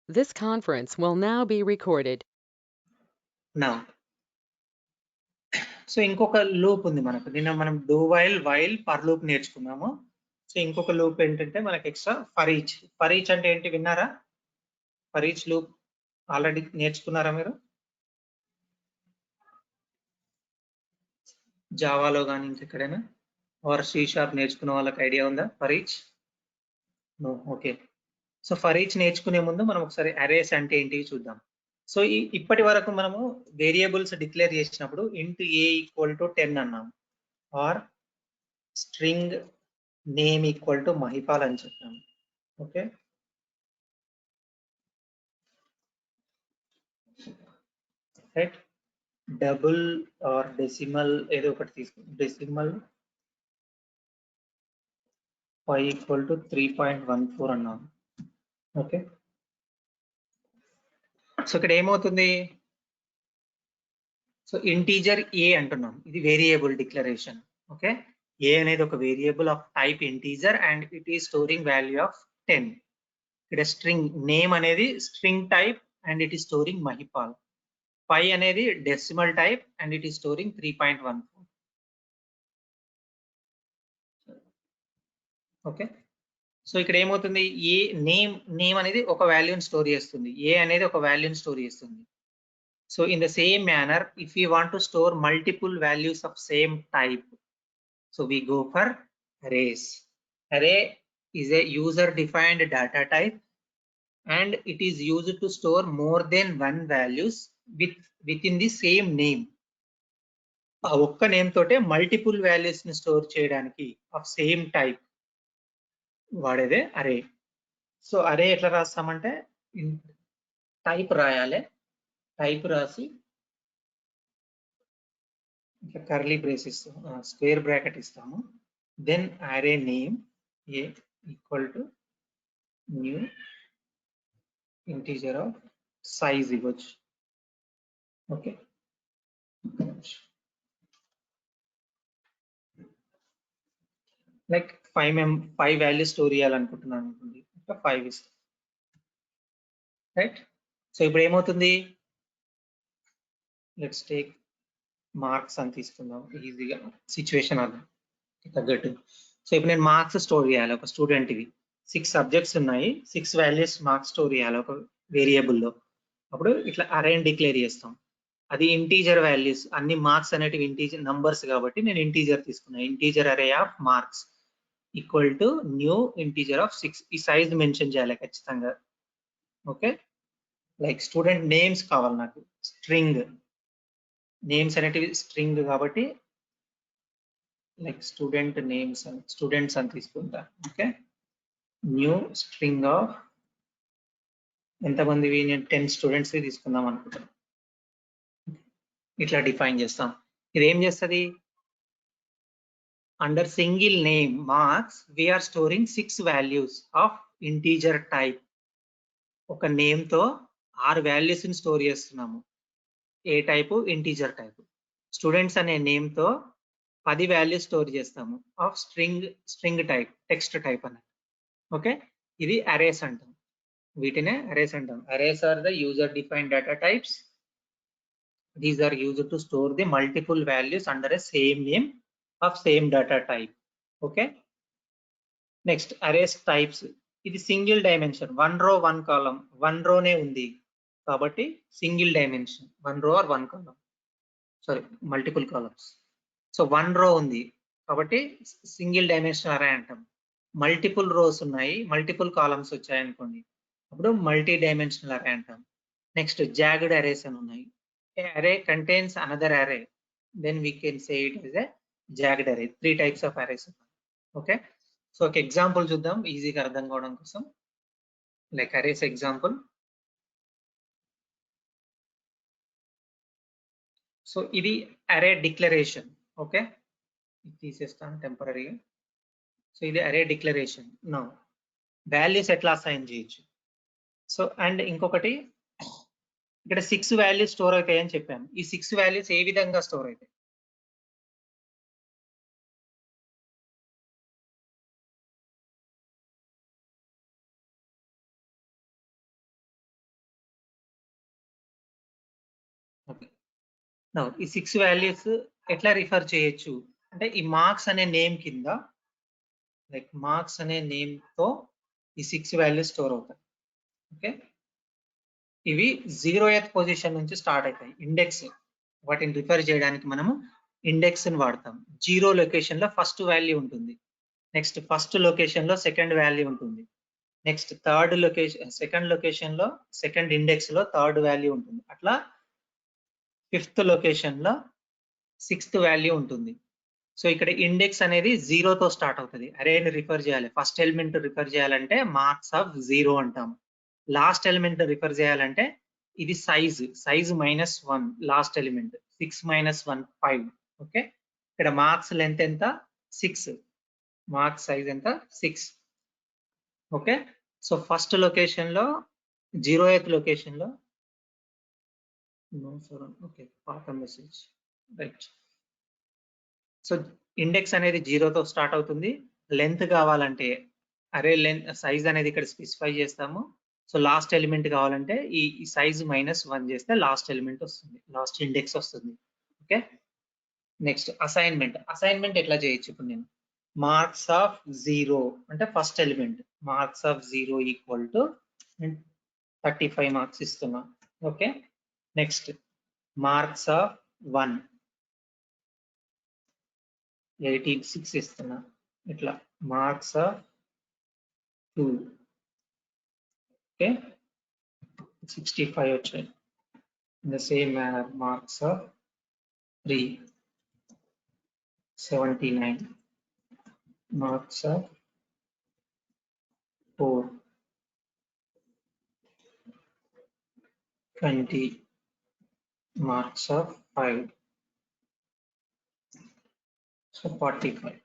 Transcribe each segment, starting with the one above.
This conference will now be recorded. నా so ఇంకొక loop ఉంది మనకు. నిన్న మనం డూ వైల్ పర్ లూప్ నేర్చుకున్నాము. సో ఇంకొక లూప్ ఏంటంటే మనకి extra for each. For each అంటే ఏంటి విన్నారా? ఫర్ ఈచ్ లూప్ ఆల్రెడీ నేర్చుకున్నారా మీరు? జావాలో కానీ ఇంకెక్కడైనా ఆర్ సి షార్ప్ నేర్చుకున్న వాళ్ళకి ఐడియా ఉందా for each? No, okay. So for each నేర్చుకునే ముందు మనం ఒకసారి అరేస్ అంటే ఏంటి చూద్దాం. సో ఇప్పటి వరకు మనము వేరియబుల్స్ డిక్లేర్ చేసినప్పుడు ఇంట్ ఏ ఈక్వల్ టు 10 అన్నాం, or string name equal to Mahipal అని చెప్పాము. Okay, right. Double or decimal ఏదో ఒకటి తీసుకుంటాం. డెసిమల్ 5 ఈక్వల్ టు 3.14 అన్నాము. ఓకే, సో ఇక్కడ ఏమవుతుంది? సో ఇంటీజర్ ఏ అంటున్నాం, ఇది వేరియబుల్ డిక్లరేషన్. ఓకే, ఏ అనేది ఒక variable of type integer and it is storing value of 10. ఇక్కడ స్ట్రింగ్ నేమ్ అనేది string type and it is storing Mahipal. 5 అనేది decimal type and it is storing 3.14. Okay, so ఇక్కడ ఏమవుతుంది? ఏ name అనేది ఒక వాల్యూని స్టోర్ చేస్తుంది, ఏ అనేది ఒక వాల్యూని స్టోర్ చేస్తుంది. So in the same manner if you want to store multiple values of same type, so we go for arrays. Array is a user defined data type and it is used to store more than one values within the same name. ఆ ఒక్క name తోటే multiple values ని store చేయడానికి of same type వాడేదే అరే. So అరే ఎట్లా రాస్తామంటే type రాయాలి, type రాసి ఇట్లా కర్లీ బ్రేస్ ఇస్తాము, స్క్వేర్ బ్రాకెట్ ఇస్తాము, then array name A equal to new integer of size ఇవ్వచ్చు. ఓకే, లైక్ 5 వాల్యూస్ స్టోర్ చేయాలనుకుంటున్నాను అనుకోండి, 5 ఇస్తాం. రైట్, సో ఇప్పుడు ఏమవుతుంది? లెట్స్ టేక్ మార్క్స్ అని తీసుకుందాం ఈజీగా సిచ్యువేషన్ అర్థం తగ్గట్టు. సో ఇప్పుడు నేను మార్క్స్ స్టోర్ చేయాలి ఒక స్టూడెంట్ వి. 6 సబ్జెక్ట్స్ ఉన్నాయి, 6 వాల్యూస్ మార్క్స్ స్టోర్ చేయాలి ఒక వేరియబుల్లో. అప్పుడు ఇట్లా అరే డిక్లేర్ చేస్తాం. అది ఇంటీజర్ వాల్యూస్, అన్ని మార్క్స్ అనేటివి ఇంటీజర్ నంబర్స్ కాబట్టి నేను ఇంటీజర్ తీసుకున్నా. ఇంటీజర్ అరే of marks equal to new integer of 6. ఈ సైజ్ మెన్షన్ చేయాలి ఖచ్చితంగా. ఓకే, లైక్ స్టూడెంట్ నేమ్స్ కావాలి నాకు, స్ట్రింగ్ నేమ్స్ అనేటివి స్ట్రింగ్ కాబట్టి లైక్ స్టూడెంట్ నేమ్స్ స్టూడెంట్స్ అని తీసుకుంటా. ఓకే, న్యూ స్ట్రింగ్ ఆఫ్ ఎంతమందివి? నేను 10 స్టూడెంట్స్ తీసుకుందాం అనుకుంటాను. ఇట్లా డిఫైన్ చేస్తాం. ఇది ఏం చేస్తుంది? Under single name marks we are storing 6 values of integer type. ఒక నేమ్ తో 6 వాల్యూస్ ని స్టోర్ చేస్తున్నాము, ఏ టైపు? Integer type. స్టూడెంట్స్ అనే నేమ్ తో 10 వాల్యూస్ స్టోర్ చేస్తాము of string type, text type అన్నట్టు. ఓకే, ఇది అరేస్ అంటాం, వీటినే అరేస్ అంటాం. Arrays are the user defined data types. These are used to store the multiple values under a same name of same data type. Okay, next arrays types. ఇది single dimension, 1 రో 1 కాలం. 1 రోనే ఉంది కాబట్టి single dimension, 1 రో are 1 column, sorry multiple columns. So 1 రో ఉంది కాబట్టి single dimension అరే అంటాం. మల్టిపుల్ రోస్ ఉన్నాయి, మల్టిపుల్ కాలమ్స్ వచ్చాయి అనుకోండి, అప్పుడు మల్టీ డైమెన్షనల్ అరే అంటాం. నెక్స్ట్ జాగ్డ్ అరేస్ అని ఉన్నాయి. Array contains another array, then we can say it is a jagged array. 3 types of arrays ఉన్నాయి. ఓకే, సో ఒక ఎగ్జాంపుల్ చూద్దాం ఈజీగా అర్థం కావడం కోసం. Like arrays example. సో ఇది అరే డిక్లరేషన్. ఓకే, తీసేస్తాను టెంపరీగా. సో ఇది అరే డిక్లరేషన్. నో వాల్యూస్ ఎట్లా అసైన్ చేయొచ్చు. సో అండ్ ఇంకొకటి, ఇక్కడ 6 వాల్యూస్ స్టోర్ అవుతాయని చెప్పాను. ఈ 6 వాల్యూస్ ఏ విధంగా స్టోర్ అవుతాయి? Now ఈ 6 వాల్యూస్ ఎట్లా రిఫర్ చేయొచ్చు అంటే ఈ మార్క్స్ అనే నేమ్ కింద లైక్ మార్క్స్ అనే నేమ్ తో ఈ 6 వాల్యూస్ స్టోర్ అవుతాయి. ఓకే, ఇవి 0th పొజిషన్ నుంచి స్టార్ట్ అవుతాయి. ఇండెక్స్ వాటిని రిఫర్ చేయడానికి మనము ఇండెక్స్ ని వాడతాం. 0 లొకేషన్ లో ఫస్ట్ వాల్యూ ఉంటుంది, నెక్స్ట్ ఫస్ట్ లొకేషన్ లో సెకండ్ వాల్యూ ఉంటుంది, next third location second location లో సెకండ్ ఇండెక్స్ లో థర్డ్ వాల్యూ ఉంటుంది, అట్లా ఫిఫ్త్ లొకేషన్ లో సిక్స్త్ వాల్యూ ఉంటుంది. సో ఇక్కడ ఇండెక్స్ అనేది 0 తో స్టార్ట్ అవుతుంది. అరేని రిఫర్ చేయాలి, ఫస్ట్ ఎలిమెంట్ రిఫర్ చేయాలంటే మార్క్స్ ఆఫ్ 0 అంటాం. లాస్ట్ ఎలిమెంట్ రిఫర్ చేయాలంటే ఇది సైజ్ -1 లాస్ట్ ఎలిమెంట్ 6 - 1 5. ఓకే, ఇక్కడ మార్క్స్ లెంత్ ఎంత 6, మార్క్స్ సైజ్ ఎంత 6. ఓకే, సో ఫస్ట్ లొకేషన్ లో 0th లొకేషన్ లో ఓకే పాత మెసేజ్ రైట్. సో ఇండెక్స్ అనేది 0 తో స్టార్ట్ అవుతుంది. లెంత్ కావాలంటే అరే లెంత్ సైజ్ అనేది ఇక్కడ స్పెసిఫై చేస్తాము. సో లాస్ట్ ఎలిమెంట్ కావాలంటే ఈ సైజ్ -1 చేస్తే లాస్ట్ ఎలిమెంట్ వస్తుంది, లాస్ట్ ఇండెక్స్ వస్తుంది. ఓకే, నెక్స్ట్ అసైన్మెంట్ ఎట్లా చేయొచ్చు ఇప్పుడు నేను మార్క్స్ ఆఫ్ 0 అంటే first element marks of 0 equal to 35 marks ఇస్తున్నా. ఓకే, నెక్స్ట్ మార్క్స్ ఆఫ్ 1 86 ఇస్తున్నా. ఇట్లా మార్క్స్ ఆఫ్ 2 ఓకే 65 వచ్చాయి. In the same manner marks of 3 79, marks of 4 20, marks of 5 so 45.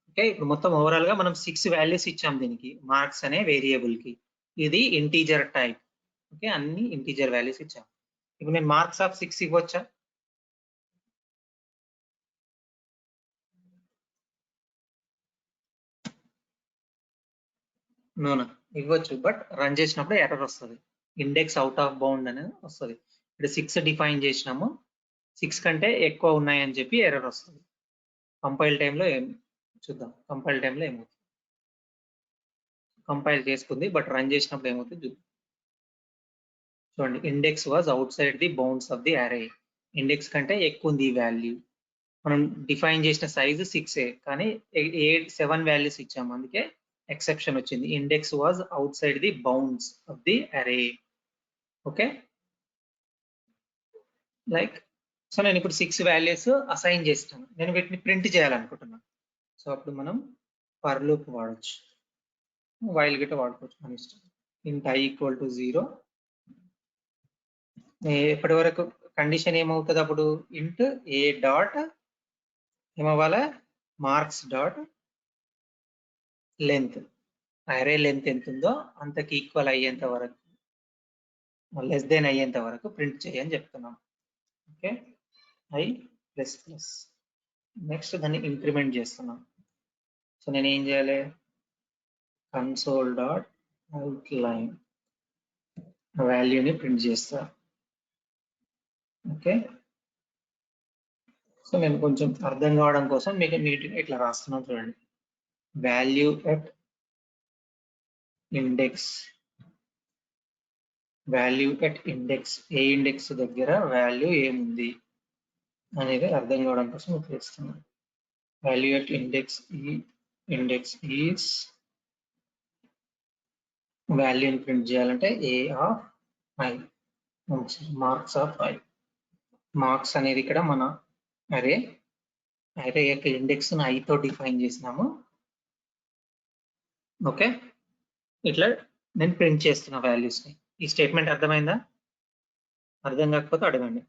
Okay, ఇప్పుడు మొత్తం ఓవరాల్ గా మనం 6 వాల్యూస్ ఇచ్చాం దీనికి మార్క్స్ అనే వేరియబుల్ కి. ఇది ఇంటీజర్ టైప్. ఓకే, అన్ని ఇంటీజర్ వాల్యూస్ ఇచ్చాం. ఇప్పుడు నేను మార్క్స్ ఆఫ్ 6 ఇవ్వచ్చా? నోనా ఇవ్వచ్చు, బట్ రన్ చేసినప్పుడు ఎర్రర్ వస్తుంది, ఇండెక్స్ అవుట్ ఆఫ్ బౌండ్ అనేది వస్తుంది. ఇక్కడ 6 డిఫైన్ చేసినాము, 6 కంటే ఎక్కువ ఉన్నాయని చెప్పి ఎర్రర్ వస్తుంది. కంపైల్ టైంలో చూద్దాం, కంపైల్ టైంలో ఏమవుతుంది. కంపైల్ చేసుకుంది బట్ రన్ చేసినప్పుడు ఏమవుతుంది చూద్దాం. చూడండి, index was outside the bounds of the అరే. ఇండెక్స్ కంటే ఎక్కువ ఉంది ఈ వాల్యూ. మనం డిఫైన్ చేసిన సైజు 6 కానీ 7 వాల్యూస్ ఇచ్చాము, అందుకే ఎక్సెప్షన్ వచ్చింది. Index was outside the bounds of the అరే. ఓకే, లైక్ సో నేను ఇప్పుడు 6 వాల్యూస్ అసైన్ చేస్తాను, నేను వీటిని ప్రింట్ చేయాలనుకుంటున్నాను. సో అప్పుడు మనం ఫర్ లూప్ వాడచ్చు, వైల్ గిట్ట వాడుకోవచ్చు మన ఇష్టం. ఇంట్ i ఈక్వల్ టు 0. ఎప్పటి వరకు కండిషన్ ఏమవుతుంది అప్పుడు ఇంట్ A dot ఏమవ్వాలా marks dot length, అరే లెంత్ ఎంత ఉందో అంతకి ఈక్వల్ అయ్యేంత వరకు, లెస్ దెన్ అయ్యేంత వరకు ప్రింట్ చేయని చెప్తున్నాం. Okay, i plus plus. Next దాన్ని ఇంక్రిమెంట్ చేస్తున్నాం. సో నేను ఏం చేయాలి కన్సోల్ డాట్ అవుట్లైన్ వాల్యూని ప్రింట్ చేస్తా. ఓకే, సో నేను కొంచెం అర్థం కావడం కోసం మీకు నీట్గా ఇట్లా రాస్తున్నాను చూడండి. Value at index, value at index, ఏ ఇండెక్స్ దగ్గర వాల్యూ ఏముంది అనేది అర్థం కావడం కోసం ఇట్లా ఇస్తున్నాను. వాల్యూ ఎట్ ఇండెక్స్, ఈ ఇండెక్స్ ఈస్ వాల్యూని ప్రింట్ చేయాలంటే a of i, marks of i. Marks అనేది ఇక్కడ మన అరే యొక్క ఇండెక్స్ ఐ తో డిఫైన్ చేసినాము. ఓకే, ఇట్లా నేను ప్రింట్ చేస్తున్న వాల్యూస్ ని. ఈ స్టేట్మెంట్ అర్థమైందా? అర్థం కాకపోతే అడగండి.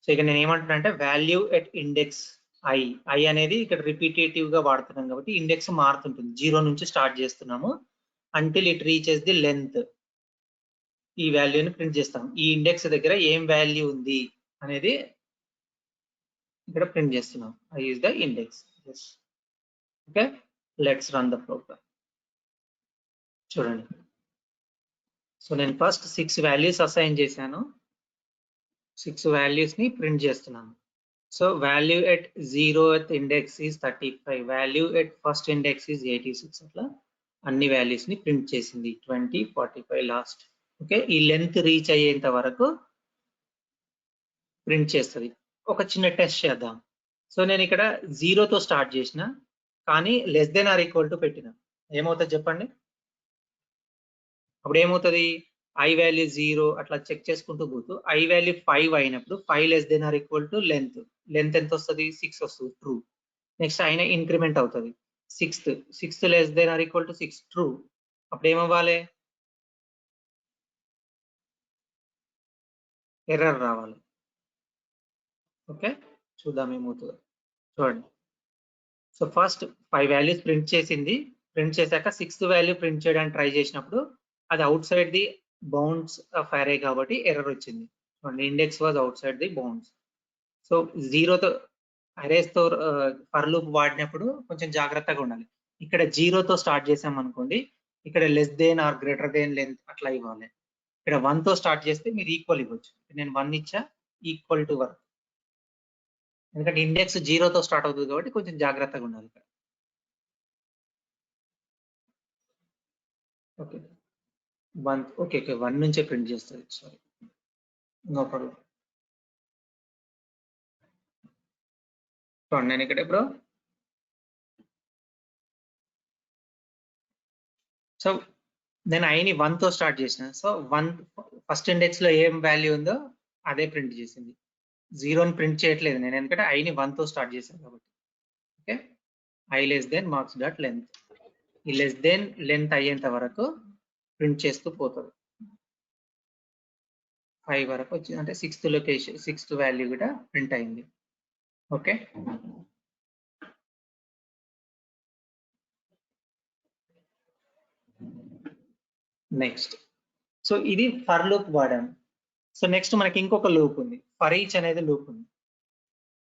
సో ఇక్కడ నేను ఏమంటున్నా అంటే వాల్యూ ఎట్ ఇండెక్స్ ఐ అనేది ఇక్కడ రిపీటేటివ్ గా వాడుతున్నాం కాబట్టి ఇండెక్స్ మారుతుంటుంది. 0 నుంచి స్టార్ట్ చేస్తున్నాము until it reaches the length. ఈ వాల్యూని ప్రింట్ చేస్తాం. ఈ ఇండెక్స్ దగ్గర ఏం వాల్యూ ఉంది అనేది ఇక్కడ ప్రింట్ చేస్తున్నాం. I is the index. Okay, let's run the program. చూడండి, సో నేను ఫస్ట్ 6 వాల్యూస్ అసైన్ చేశాను. 6 వాల్యూస్ ని ప్రింట్ చేస్తున్నాను. So value at 0th index is 35, value at first index is 86. అట్లా అన్ని వాల్యూస్ ని ప్రింట్ చేసింది 20, 45 లాస్ట్. ఓకే, ఈ లెంత్ రీచ్ అయ్యేంత వరకు ప్రింట్ చేస్తుంది. ఒక చిన్న టెస్ట్ చేద్దాం. సో నేను ఇక్కడ 0తో స్టార్ట్ చేసిన, కానీ less than or equal to పెట్టిన, ఏమవుతుంది చెప్పండి? అప్పుడు ఏమవుతుంది? ఐ వాల్యూ 0 అట్లా చెక్ చేసుకుంటూ పోతూ ఐ వాల్యూ 5 అయినప్పుడు 5 less than or equal to length ఎంత వస్తుంది? 6 వస్తుంది, ట్రూ. నెక్స్ట్ అయినా ఇంక్రిమెంట్ అవుతుంది, 6th less than or equal to 6, true. అప్పుడు ఏమవ్వాలి? ఎర్రర్ రావాలి. ఓకే, చూద్దాం ఏమవుతుందో. చూడండి, సో ఫస్ట్ 5 వాల్యూస్ ప్రింట్ చేసింది. ప్రింట్ చేశాక 6th వాల్యూ ప్రింట్ చేయడానికి ట్రై చేసినప్పుడు అది outside the bounds of array కాబట్టి ఎర్రర్ వచ్చింది. Index was outside the bounds. So 0తో అరేస్ తో ఫర్ లూప్ వాడినప్పుడు కొంచెం జాగ్రత్తగా ఉండాలి. ఇక్కడ 0తో స్టార్ట్ చేసాం అనుకోండి, ఇక్కడ less than or greater than length అట్లా ఇవ్వాలి. ఇక్కడ 1తో స్టార్ట్ చేస్తే మీరు ఈక్వల్ ఇవ్వచ్చు. నేను 1 ఇచ్చా, ఈక్వల్ టు 1. ఎందుకంటే ఇండెక్స్ 0తో స్టార్ట్ అవుతుంది కాబట్టి కొంచెం జాగ్రత్తగా ఉండాలి ఇక్కడ. ఓకే, 1 ఓకే 1 నుంచే ప్రింట్ చేస్తుంది, సారీ, నో ప్రాబ్లం. చూడండి నేను ఇక్కడ ఇప్పుడు సో నేను ఐని 1తో స్టార్ట్ చేసిన. సో 1 ఫస్ట్ ఇండెక్స్ లో ఏం వాల్యూ ఉందో అదే ప్రింట్ చేసింది. 0ని ప్రింట్ చేయట్లేదు నేను, ఎందుకంటే ఐని 1తో స్టార్ట్ చేశాను కాబట్టి. Okay, I less than marks dot length, ఈ లెస్ దెన్ లెంత్ అయ్యేంత వరకు ప్రింట్ చేస్తూ పోతుంది. 5 వరకు వచ్చింది అంటే 6th లొకేషన్ 6th వాల్యూ కూడా ప్రింట్ అయింది. ఓకే, నెక్స్ట్ సో ఇది ఫర్ లూప్ వాడాము. సో నెక్స్ట్ మనకి ఇంకొక లూప్ ఉంది, ఫర్ ఈచ్ అనేది లూప్ ఉంది.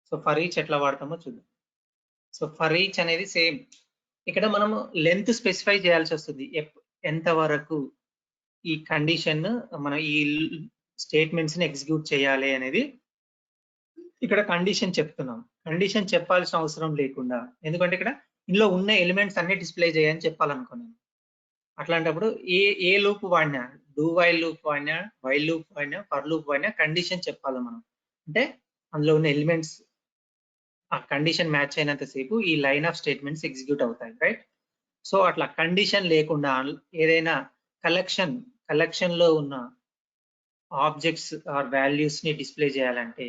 సో ఫర్ ఈచ్ ఎట్లా వాడతామో చూద్దాం. సో ఫర్ ఈచ్ అనేది సేమ్, ఇక్కడ మనము లెంత్ స్పెసిఫై చేయాల్సి వస్తుంది. ఎంత వరకు ఈ కండిషన్ మనం ఈ స్టేట్మెంట్స్ ని ఎగ్జిక్యూట్ చేయాలి అనేది ఇక్కడ కండిషన్ చెప్తున్నాం. కండిషన్ చెప్పాల్సిన అవసరం లేకుండా, ఎందుకంటే ఇక్కడ ఇందులో ఉన్న ఎలిమెంట్స్ అన్ని డిస్ప్లే చేయని చెప్పాలనుకున్నాను. అట్లాంటప్పుడు ఏ లూప్ వాడినా, డూ వైల్ లూప్ వాడినా, వైల్ లూప్ వాడినా, ఫర్ లూప్ వాడినా కండిషన్ చెప్పాలి మనం. అంటే అందులో ఉన్న ఎలిమెంట్స్ ఆ కండిషన్ మ్యాచ్ అయినంతసేపు ఈ లైన్ ఆఫ్ స్టేట్మెంట్స్ ఎగ్జిక్యూట్ అవుతాయి, రైట్? సో అట్లా కండిషన్ లేకుండా ఏదైనా కలెక్షన్ లో ఉన్న ఆబ్జెక్ట్స్ ఆర్ వాల్యూస్ ని డిస్ప్లే చేయాలంటే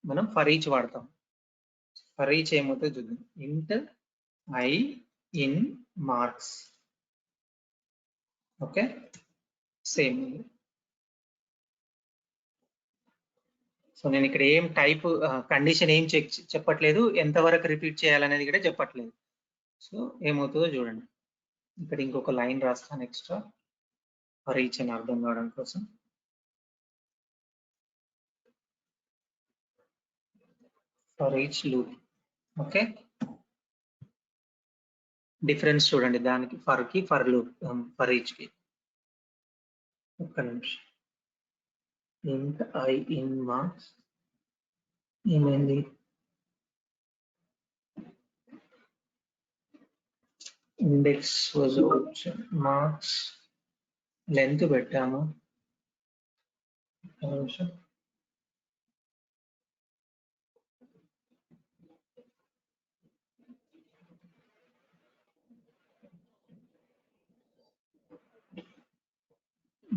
మనం ఫర్ ఈచ్ వాడతాం. ఫర్ ఈచ్ ఏమవుతుందో చూద్దాం. ఇంట్ I in marks. Okay, same. So నేను ఇక్కడ ఏం టైప్ కండిషన్ ఏం చెప్పట్లేదు, ఎంతవరకు రిపీట్ చేయాలనేది కూడా చెప్పట్లేదు. సో ఏమవుతుందో చూడండి. ఇక్కడ ఇంకొక లైన్ రాస్తాను ఎక్స్ట్రా ఫర్ ఈచ్ అని అర్థం కావడం కోసం. For each loop. Okay, difference చూడండి దానికి, ఫర్ కి ఫర్ లూప్, ఫర్ ఈచ్ కి. ఒక్క నిమిషం. ఇంట్ ఐ ఇన్ మార్క్స్ ఏమైంది? Index was option, marks length పెట్టాము. ఒక్క నిమిషం.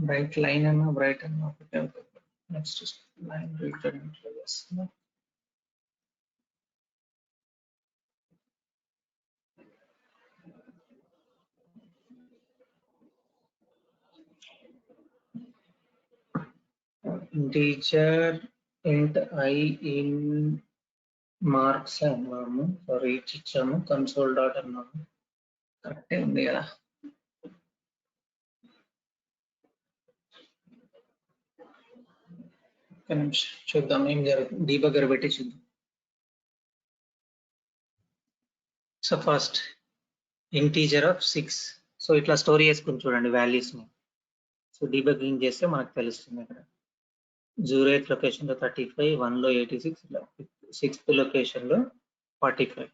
బ్రైట్ లైన్ అన్నా బ్రైట్ అన్నా ఒకటే అవుతుంది. నెక్స్ట్ లైన్ రిటర్న్ చేస్తున్నా. ఇంటీజర్ ఇంట్ ఐ ఇన్ మార్క్స్ అన్నాము, ఫర్ ఈచ్ ఇచ్చాము, కన్సోల్ డాట్ అన్నాము. కరెక్టే ఉంది కదా? ఒక్క నిమిషం చూద్దాం ఏం జరుగుతుంది, డీబగ్గర్ పెట్టి చూద్దాం. So first integer of 6. So ఇట్లా స్టోర్ చేసుకుని చూడండి వాల్యూస్ ని. సో డీబగ్గింగ్ చేస్తే మనకు తెలుస్తుంది ఇక్కడ. 0th లొకేషన్ లో 35, 1 లో 86, 6th లొకేషన్ లో 45.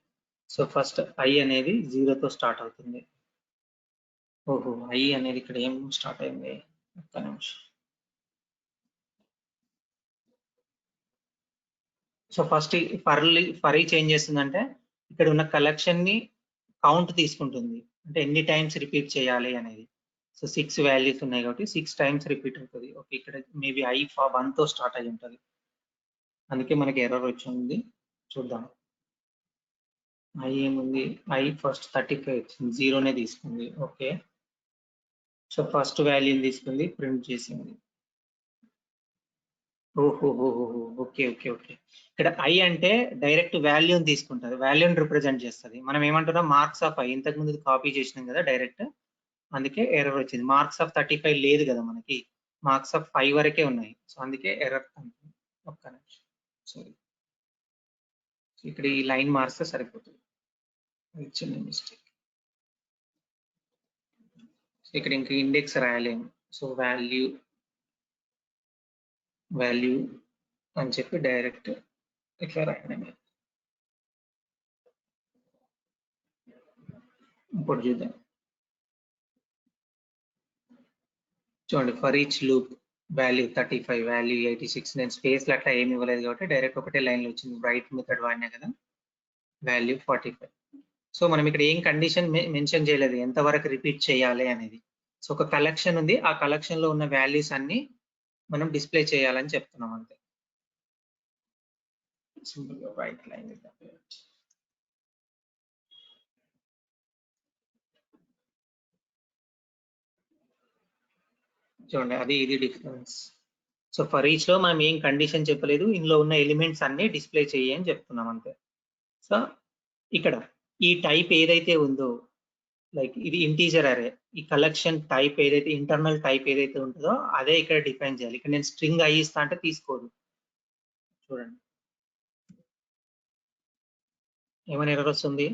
సో ఫస్ట్ I అనేది 0 తో స్టార్ట్ అవుతుంది. ఓహో, I అనేది ఇక్కడ ఏం స్టార్ట్ అయింది, ఒక్క నిమిషం. సో ఫస్ట్ ఫర్ ఈచ్ ఏం చేస్తుందంటే ఇక్కడ ఉన్న కలెక్షన్ ని కౌంట్ తీసుకుంటుంది, అంటే ఎన్ని టైమ్స్ రిపీట్ చేయాలి అనేది. సో 6 వాల్యూస్ ఉన్నాయి కాబట్టి 6 టైమ్స్ రిపీట్ అవుతుంది. ఓకే, ఇక్కడ మేబీ I 1 తో స్టార్ట్ అయి ఉంటుంది, అందుకే మనకి ఎర్రర్ వచ్చింది. చూద్దాం. I ఏముంది, I ఫస్ట్ 35 వచ్చింది, 0నే తీసుకుంది. ఓకే, సో ఫస్ట్ వాల్యూని తీసుకుంది, ప్రింట్ చేసింది. Okay okay okay. ఇక్కడ I అంటే డైరెక్ట్ వాల్యూని తీసుకుంటుంది, వాల్యూని రిప్రజెంట్ చేస్తుంది. మనం ఏమంటున్నాం, మార్క్స్ ఆఫ్ I ఇంతకు ముందు కాపీ చేసినాం కదా డైరెక్ట్, అందుకే ఎర్రర్ వచ్చింది. మార్క్స్ ఆఫ్ 35 లేదు కదా మనకి, మార్క్స్ ఆఫ్ 5 వరకే ఉన్నాయి. సో అందుకే ఎర్రర్. ఒక్క నిమిషం, సారీ, ఇక్కడ ఈ లైన్ మార్క్స్ సరిపోతుంది, చిన్న మిస్టేక్. ఇక్కడ ఇంకా ఇండెక్స్ రాయలేము, సో వాల్యూ అని చెప్పి డైరెక్ట్ ఇట్లా రాయడమే. ఇప్పుడు చూద్దాం. చూడండి, for each loop value 35, value 86. నేను స్పేస్లు అట్లా ఏమి ఇవ్వలేదు కాబట్టి డైరెక్ట్ ఒకటే లైన్లో వచ్చింది, రైట్ మెథడ్ వాడినా కదా. వాల్యూ 45. సో మనం ఇక్కడ ఏం కండిషన్ మెన్షన్ చేయలేదు, ఎంతవరకు రిపీట్ చేయాలి అనేది. సో ఒక కలెక్షన్ ఉంది, ఆ కలెక్షన్ లో ఉన్న వాల్యూస్ అన్ని మనం డిస్ప్లే చేయాలని చెప్తున్నాం అంతే. సింపుల్ గా రైట్ లైన్ చూడండి, అది ఇది డిఫరెన్స్. సో ఫర్ ఈచ్ లో మనం ఏం కండిషన్ చెప్పలేదు, ఇందులో ఉన్న ఎలిమెంట్స్ అన్ని డిస్ప్లే చేయని చెప్తున్నాం అంతే. సో ఇక్కడ ఈ టైప్ ఏదైతే ఉందో, లైక్ ఇది ఇంటీజర్ అరే, ఈ కలెక్షన్ టైప్ ఏదైతే ఇంటర్నల్ టైప్ ఏదైతే ఉంటుందో అదే ఇక్కడ డిఫైన్ చేయాలి. ఇక్కడ నేను స్ట్రింగ్ I ఇస్తా అంటే తీసుకోదు. చూడండి ఏమైనా ఎర్రర్ వస్తుంది,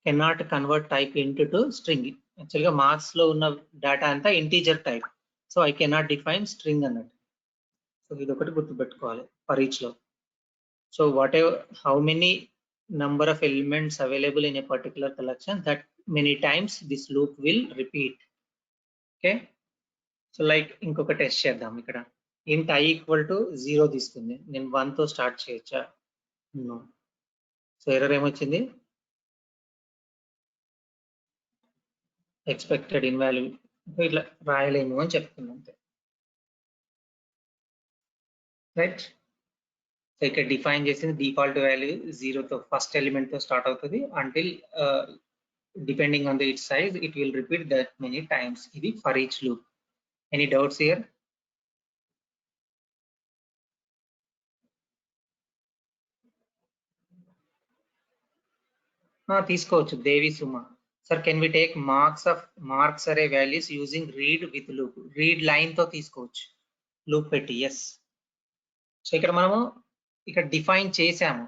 cannot convert type into to string. యాక్చువల్గా మార్క్స్ లో ఉన్న డేటా అంతా integer type, so I cannot define string అన్నట్టు. సో ఇది ఒకటి గుర్తుపెట్టుకోవాలి ఫర్ ఈచ్ లో. So what ever how many number of elements available in a particular collection, that many times this loop will repeat. Okay, so like ఇంకొక test చేద్దాం. ఇక్కడ int I equal to 0 తీసుకుంది, నేను 1 తో స్టార్ట్ చేయొచ్చా? No. So error ఏమొచ్చింది, expected ఇన్వాల్యూ, ఇట్లా రాయలేము అని చెప్తున్నాం అంతే. రైట్, సో ఇక్కడ డిఫైన్ చేసింది డిఫాల్ట్ వాల్యూ 0 తో, ఫస్ట్ ఎలిమెంట్ తో స్టార్ట్ అవుతుంది, until depending on its size it will repeat that many times. ఇది for each loop. Any doubts here? తీసుకోవచ్చు. Devi Suma, sir can we take marks array values using read with loop? Read line తో తీసుకోవచ్చు, loop పెట్టి. Yes. So ఇక్కడ మనము ఇక్కడ define చేసాము,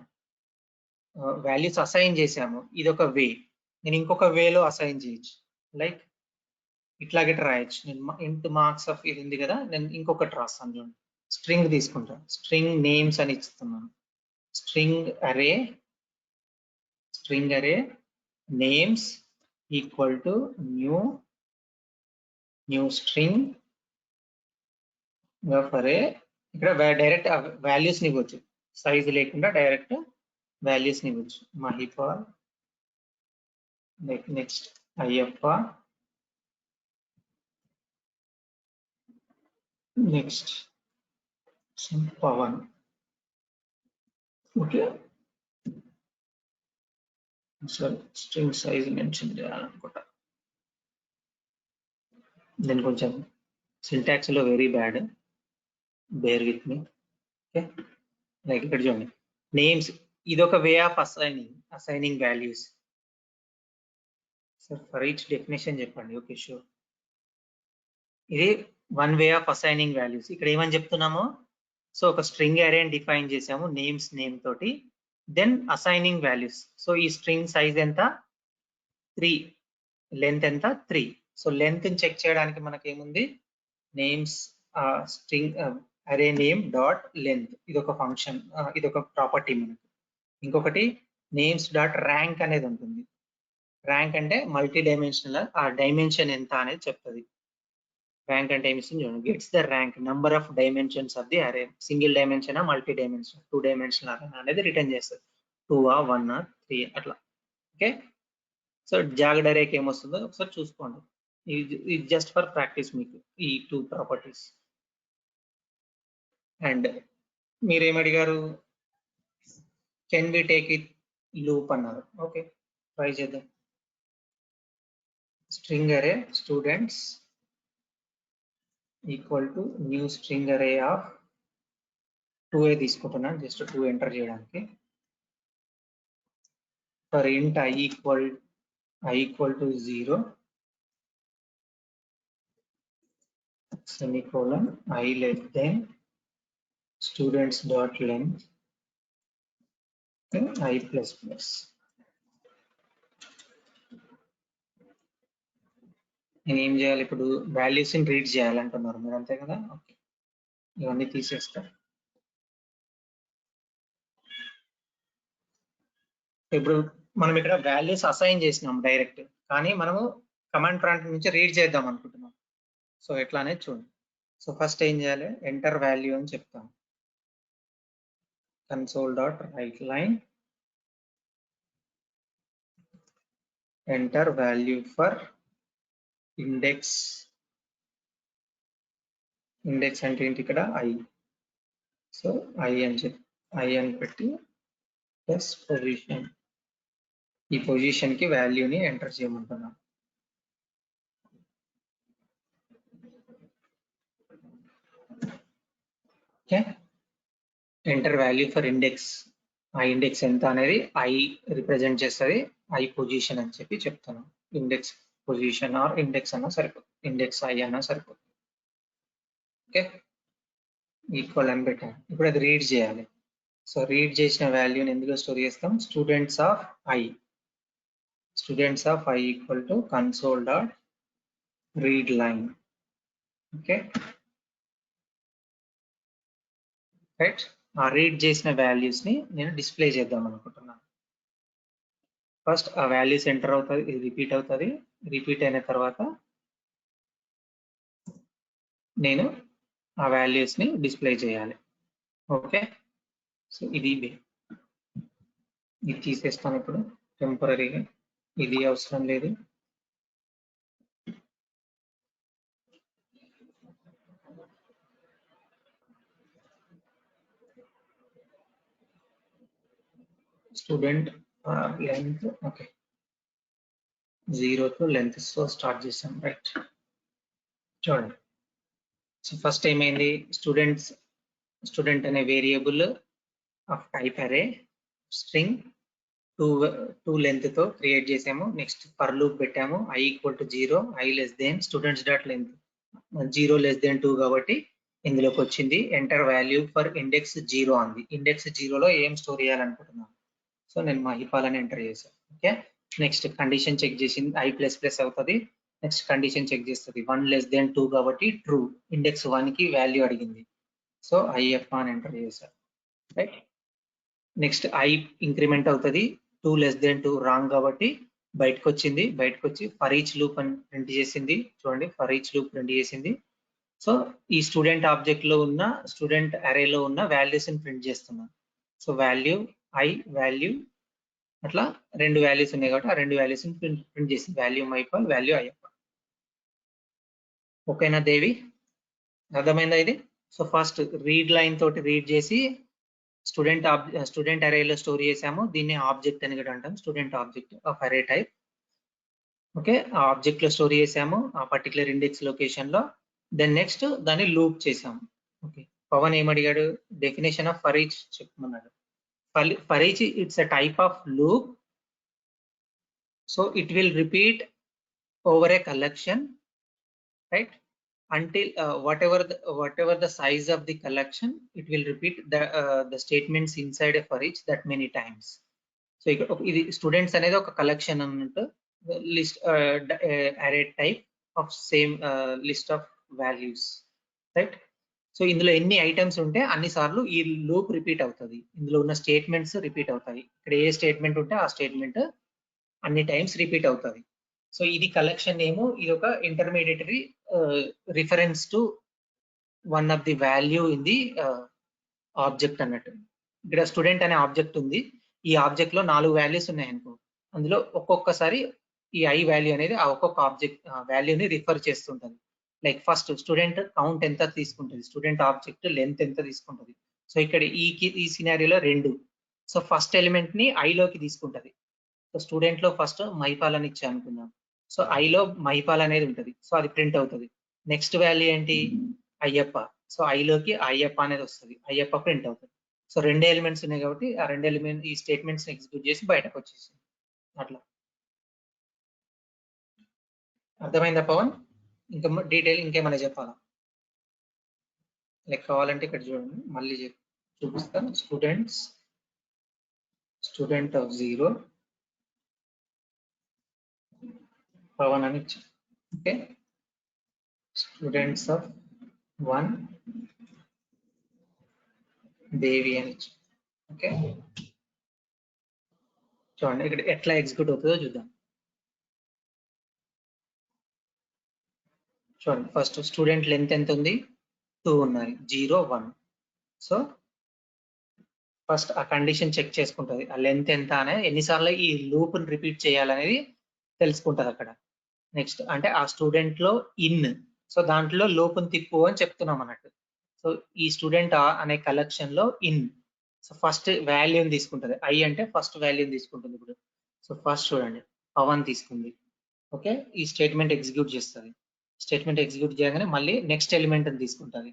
values assign చేసాము, ఇది ఒక వే. నేను ఇంకొక వేలో అసైన్ చేయొచ్చు, లైక్ ఇట్లాగే రాయొచ్చు. నేను ఇంటూ మార్క్స్ ఆఫ్ ఇది ఉంది కదా, నేను ఇంకొకటి రాస్తాను. చూడండి, స్ట్రింగ్ తీసుకుంటాను, స్ట్రింగ్ నేమ్స్ అని ఇస్తున్నాను. స్ట్రింగ్ అరే names equal to new string of array. ఇక్కడ డైరెక్ట్ వాల్యూస్ ని ఇవ్వచ్చు, సైజ్ లేకుండా డైరెక్ట్ వాల్యూస్ ని ఇవ్వచ్చు. Mahipa, next Ayyappa, next Pavan. Okay, sorry string size mention చేయాలనుకుంటా, నేను కొంచెం సింటాక్స్ లో very bad, bear with me. Okay, like ఇక్కడ చూడండి, నేమ్స్, ఇది ఒక way of assigning values. Sir for each definition చెప్పండి. ఓకే షూర్, ఇది one way of assigning values. ఇక్కడ ఏమని చెప్తున్నాము, సో ఒక స్ట్రింగ్ అరే డిఫైన్ చేసాము, నేమ్స్ నేమ్ తోటి, దెన్ అసైనింగ్ వాల్యూస్. సో ఈ స్ట్రింగ్ సైజ్ ఎంత, 3, లెంత్ ఎంత, 3. సో లెంత్ చెక్ చేయడానికి మనకి ఏముంది, నేమ్స్ స్ట్రింగ్ అరే నేమ్ డాట్ లెంత్, ఇది ఒక ఫంక్షన్, ఇది ఒక ప్రాపర్టీ మనకు. ఇంకొకటి నేమ్స్ డాట్ ర్యాంక్ అనేది ఉంటుంది. ర్యాంక్ అంటే మల్టీ డైమెన్షనల్, ఆ డైమెన్షన్ ఎంత అనేది చెప్తుంది. ర్యాంక్ అంటే ఏమి ఇస్తుంది చూడండి, gets the rank number of dimensions of the array, single dimension multi dimension, 2 dimensional array అనేది రిటర్న్ చేస్తుంది. 2 1 3 అట్లా. ఓకే, సో జాగ్డ్ అరేకి ఏమొస్తుందో ఒకసారి చూసుకోండి. ఇది జస్ట్ ఫర్ ప్రాక్టీస్ మీకు ఈ 2 ప్రాపర్టీస్. అండ్ మీరేమడిగారు, can we take it loop అన్నారు. ఓకే, ట్రై చేద్దాం. String array students equal to new string array of 2 తీసుకుంటున్నాను, జస్ట్ 2 ఎంటర్ చేయడానికి. ఫర్ ఇంట్ i equal to 0 semicolon I less than students dot length I plus plus. నేను ఏం చేయాలి ఇప్పుడు, values ని రీడ్ చేయాలంటున్నారు మీరు, అంతే కదా. ఓకే, ఇవన్నీ తీసేస్తా. ఇప్పుడు మనం ఇక్కడ వాల్యూస్ అసైన్ చేసినాం డైరెక్ట్, కానీ మనము కమాండ్ ప్రాంప్ట్ నుంచి రీడ్ చేద్దాం అనుకుంటున్నాం. సో ఎట్లా అనేది చూడండి. సో ఫస్ట్ ఏం చేయాలి, ఎంటర్ వాల్యూ అని చెప్తాం. console.writeLine enter value for index అంటే ఏంటి ఇక్కడ i. సో i అని పెట్టి ప్లస్ పొజిషన్, ఈ పొజిషన్ కి వాల్యూని ఎంటర్ చేయమంటున్నాం. Okay, enter value for index, ఆ ఇండెక్స్ ఎంత అనేది i రిప్రజెంట్ చేస్తుంది, i పొజిషన్ అని చెప్పి చెప్తాను. ఇండెక్స్ పొజిషన్ ఆర్ ఇండెక్స్ అన్నా సరిపోతుంది, ఇండెక్స్ i అన్నా సరిపోతుంది. ఓకే, ఈక్వల్ అని పెట్టాను. ఇప్పుడు అది రీడ్ చేయాలి. సో రీడ్ చేసిన వాల్యూని ఎందులో స్టోర్ చేస్తాం, students of i equal to console.readLine. Okay right, ఆ రీడ్ చేసిన వాల్యూస్ ని నేను డిస్ప్లే చేద్దాం అనుకుంటున్నాను. ఫస్ట్ ఆ వాల్యూస్ ఎంటర్ అవుతుంది, ఇది రిపీట్ అవుతుంది. రిపీట్ అయిన తర్వాత నేను ఆ వాల్యూస్ ని డిస్ప్లే చేయాలి. ఓకే, సో ఇది తీసేస్తాను ఇప్పుడు టెంపరీగా, ఇది అవసరం లేదు. స్టూడెంట్ లెంత్, ఓకే 0 తో లెంత్ తో స్టార్ట్ చేసాం. రైట్, చూడండి. సో ఫస్ట్ ఏమైంది, స్టూడెంట్ అనే వేరియబుల్ ఆఫ్ టైప్ అరే స్ట్రింగ్ 2 లెంత్ తో క్రియేట్ చేసాము. నెక్స్ట్ ఫర్ లూప్ పెట్టాము, i equal to 0 i less than students dot length 0 less than 2 కాబట్టి ఇందులోకి వచ్చింది. ఎంటర్ వాల్యూ ఫర్ ఇండెక్స్ 0 అంది. ఇండెక్స్ 0లో ఏం స్టోర్ చేయాలనుకుంటున్నాను, సో నేను మహిపాల్ అని ఎంటర్ చేశాను. ఓకే, నెక్స్ట్ కండిషన్ చెక్ చేసింది, i ప్లస్ ప్లస్ అవుతుంది. నెక్స్ట్ కండిషన్ చెక్ చేస్తుంది, 1 లెస్ దెన్ 2 కాబట్టి ట్రూ, ఇండెక్స్ 1 కి వాల్యూ అడిగింది. సో if అని ఎంటర్ చేశాను. రైట్, నెక్స్ట్ i ఇంక్రిమెంట్ అవుతుంది, 2 లెస్ దెన్ 2 రాంగ్ కాబట్టి బయటకు వచ్చింది. బయటకు వచ్చి ఫర్ ఈచ్ లూప్ అని ప్రింట్ చేసింది. చూడండి, ఫర్ ఈచ్ లూప్ ప్రింట్ చేసింది. సో ఈ స్టూడెంట్ ఆబ్జెక్ట్ లో ఉన్న, స్టూడెంట్ అరేలో ఉన్న వాల్యూస్ ని ప్రింట్ చేస్తున్నాను. సో వాల్యూ i వాల్యూ, అట్లా 2 వాల్యూస్ ఉన్నాయి కాబట్టి ఆ 2 వాల్యూస్ ని ప్రింట్ చేసింది, వాల్యూ మహిపాల్, వాల్యూ అయ్యప్ప. ఓకేనా దేవి, అర్థమైందా ఇది? సో ఫస్ట్ రీడ్ లైన్ తోటి రీడ్ చేసి స్టూడెంట్ అరేలో స్టోర్ చేసాము. దీన్ని ఆబ్జెక్ట్ అని కూడా అంటాం, student object of array type. Okay, ఆ ఆబ్జెక్ట్ లో స్టోర్ చేసాము ఆ పర్టికులర్ ఇండెక్స్ లొకేషన్ లో. దెన్ నెక్స్ట్ దాన్ని లూప్ చేసాము. ఓకే, పవన్ ఏమడిగాడు, డెఫినేషన్ ఆఫ్ ఫర్ ఈచ్ చెప్పమన్నాడు. For each it's a type of loop, so it will repeat over a collection, right, until whatever the size of the collection, it will repeat the statements inside a for each that many times. So ఇది students అనేది ఒక collection అన్నట్టు, list array type of same list of values, right. So ఇందులో ఎన్ని items ఉంటే అన్ని సార్లు ఈ లూప్ రిపీట్ అవుతుంది. ఇందులో ఉన్న స్టేట్మెంట్స్ రిపీట్ అవుతాయి. ఇక్కడ ఏ స్టేట్మెంట్ ఉంటే ఆ స్టేట్మెంట్ అన్ని టైమ్స్ రిపీట్ అవుతుంది. సో ఇది కలెక్షన్ నేమ్. ఇది ఒక intermediary reference to one of the value in the object అన్నట్టు. ఇక్కడ స్టూడెంట్ అనే ఆబ్జెక్ట్ ఉంది. ఈ ఆబ్జెక్ట్ లో 4 వాల్యూస్ ఉన్నాయి అనుకో, అందులో ఒక్కొక్కసారి ఈ ఐ వాల్యూ అనేది ఆ ఒక్కొక్క ఆబ్జెక్ట్ వాల్యూని రిఫర్ చేస్తుంటది. లైక్ ఫస్ట్ స్టూడెంట్ కౌంట్ ఎంత తీసుకుంటుంది, స్టూడెంట్ ఆబ్జెక్ట్ లెంత్ ఎంత తీసుకుంటది. సో ఇక్కడ ఈ సినారియోలో 2. సో ఫస్ట్ ఎలిమెంట్ ని ఐ లోకి తీసుకుంటది. సో స్టూడెంట్ లో ఫస్ట్ మైపాల్ అని ఇచ్చా అనుకుందాం. సో ఐలో మైపాల్ అనేది ఉంటది. సో అది ప్రింట్ అవుతుంది. నెక్స్ట్ వాల్యూ ఏంటి, అయ్యప్ప. సో ఐలోకి అయ్యప్ప అనేది వస్తుంది. అయ్యప్ప ప్రింట్ అవుతుంది. సో 2 ఎలిమెంట్స్ ఉన్నాయి కాబట్టి ఆ 2 ఎలిమెంట్ ఈ స్టేట్మెంట్స్ ఎగ్జిక్యూట్ చేసి బయటకు వచ్చేసింది. అట్లా అర్థమైందా పవన్? ఇంకా డీటెయిల్ ఇంకేమైనా చెప్పాలా? లైక్ కావాలంటే ఇక్కడ చూడండి, మళ్ళీ చూపిస్తాను. స్టూడెంట్ ఆఫ్ 0 పవన్ అని ఇచ్చాను. ఓకే, స్టూడెంట్స్ ఆఫ్ 1 దేవి అని ఇచ్చాను. ఓకే, చూడండి ఇక్కడ ఎట్లా ఎగ్జిక్యూట్ అవుతుందో చూద్దాం. చూడండి, ఫస్ట్ స్టూడెంట్ లెంత్ ఎంత ఉంది, 2 ఉన్నాయి, 0 1. సో ఫస్ట్ ఆ కండిషన్ చెక్ చేసుకుంటుంది, ఆ లెంత్ ఎంత అనేది ఎన్నిసార్లు ఈ లూప్ రిపీట్ చేయాలనేది తెలుసుకుంటది అక్కడ. నెక్స్ట్ అంటే ఆ స్టూడెంట్ లో ఇన్, సో దాంట్లో లూప్ని తిప్పు అని చెప్తున్నాం అన్నట్టు. సో ఈ స్టూడెంట్ అనే కలెక్షన్ లో ఇన్, సో ఫస్ట్ వాల్యూని తీసుకుంటది. ఐ అంటే ఫస్ట్ వాల్యూని తీసుకుంటుంది ఇప్పుడు. సో ఫస్ట్ చూడండి పవన్ తీసుకుంది. ఓకే, ఈ స్టేట్మెంట్ ఎగ్జిక్యూట్ చేస్తుంది. స్టేట్మెంట్ ఎగ్జిక్యూట్ చేయగానే మళ్ళీ నెక్స్ట్ ఎలిమెంట్ అని తీసుకుంటుంది.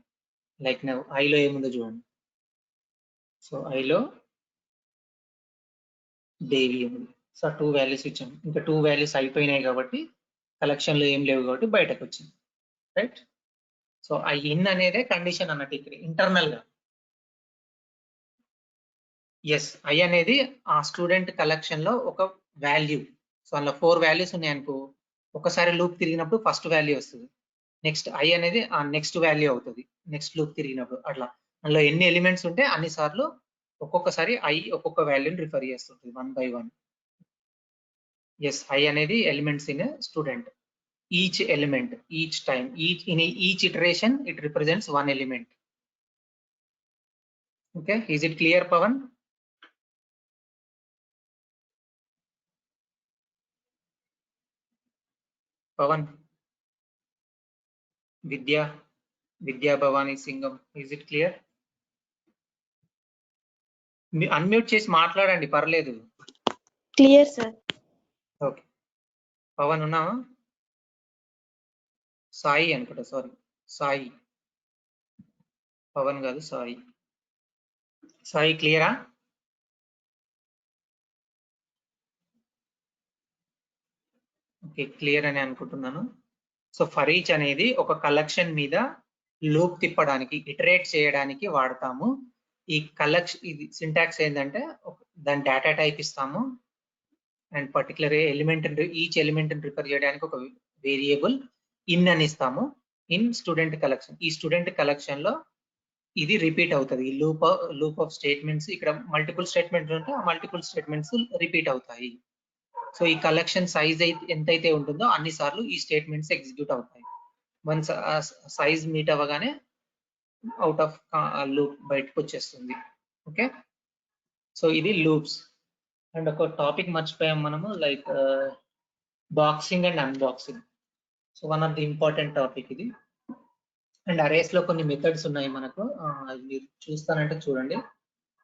లైక్ ఐలో ఏముందో చూడండి. సో ఐలో దేవి ఉంది. సో 2 వాల్యూస్ ఇచ్చాము. ఇంకా 2 వాల్యూస్ అయిపోయినాయి కాబట్టి కలెక్షన్ లో ఏం లేవు కాబట్టి బయటకు వచ్చింది. రైట్. సో ఆ ఇన్ అనేదే కండిషన్ అన్నట్టు ఇక్కడ ఇంటర్నల్ గా. ఎస్, ఐ అనేది ఆ స్టూడెంట్ కలెక్షన్ లో ఒక వాల్యూ. సో అందులో 4 వాల్యూస్ ఉన్నాయి అనుకో, ఒకసారి లూప్ తిరిగినప్పుడు ఫస్ట్ వాల్యూ వస్తుంది. నెక్స్ట్ ఐ అనేది ఆ నెక్స్ట్ వాల్యూ అవుతుంది నెక్స్ట్ లూప్ తిరిగినప్పుడు. అట్లా అందులో ఎన్ని ఎలిమెంట్స్ ఉంటే అన్ని సార్లు ఒక్కొక్కసారి ఐ ఒక్కొక్క వాల్యూని రిఫర్ చేస్తుంటుంది 1 by 1. ఎస్, ఐ అనేది elements in student. Each element, each time, each iteration it represents 1 element. Okay, is it clear Pavan? Pavan, Vidya Bhavani Singam, is it clear? Unmute చేసి మాట్లాడండి, పర్లేదు. Clear sir. ఓకే, పవన్ ఉన్నావా? సాయి అనుకుంటా, సారీ సాయి, పవన్ కాదు సాయి. సాయి క్లియరా? ఓకే, క్లియర్ అని అనుకుంటున్నాను. సో ఫర్ ఈచ్ అనేది ఒక కలెక్షన్ మీద లూప్ తిప్పడానికి, ఇటరేట్ చేయడానికి వాడతాము. ఈ కలెక్షన్ ఇది సింటాక్స్ ఏంటంటే దాని డేటా టైప్ ఇస్తాము and particular element, each element refer చేయడానికి ఒక వేరియబుల్ ఇన్ అని ఇస్తాము. ఇన్ స్టూడెంట్ కలెక్షన్, ఈ స్టూడెంట్ కలెక్షన్ లో ఇది రిపీట్ అవుతుంది. ఈ లూప్ ఆఫ్ స్టేట్మెంట్స్, ఇక్కడ మల్టిపుల్ స్టేట్మెంట్స్ ఉంటే ఆ మల్టిపుల్ స్టేట్మెంట్స్ రిపీట్ అవుతాయి. సో ఈ కలెక్షన్ సైజ్ అయితే ఎంతైతే ఉంటుందో అన్ని సార్లు ఈ స్టేట్మెంట్స్ ఎగ్జిక్యూట్ అవుతాయి. వన్స్ సైజ్ మీట్ అవ్వగానే అవుట్ ఆఫ్ లూప్ బయటకు వచ్చేస్తుంది. ఓకే, సో ఇది లూప్స్. అండ్ ఒక టాపిక్ మర్చిపోయాం మనము, like boxing and unboxing. So one of the important topic ఇది. అండ్ అరేస్ లో కొన్ని మెథడ్స్ ఉన్నాయి మనకు, అది మీరు చూస్తానంటే చూడండి.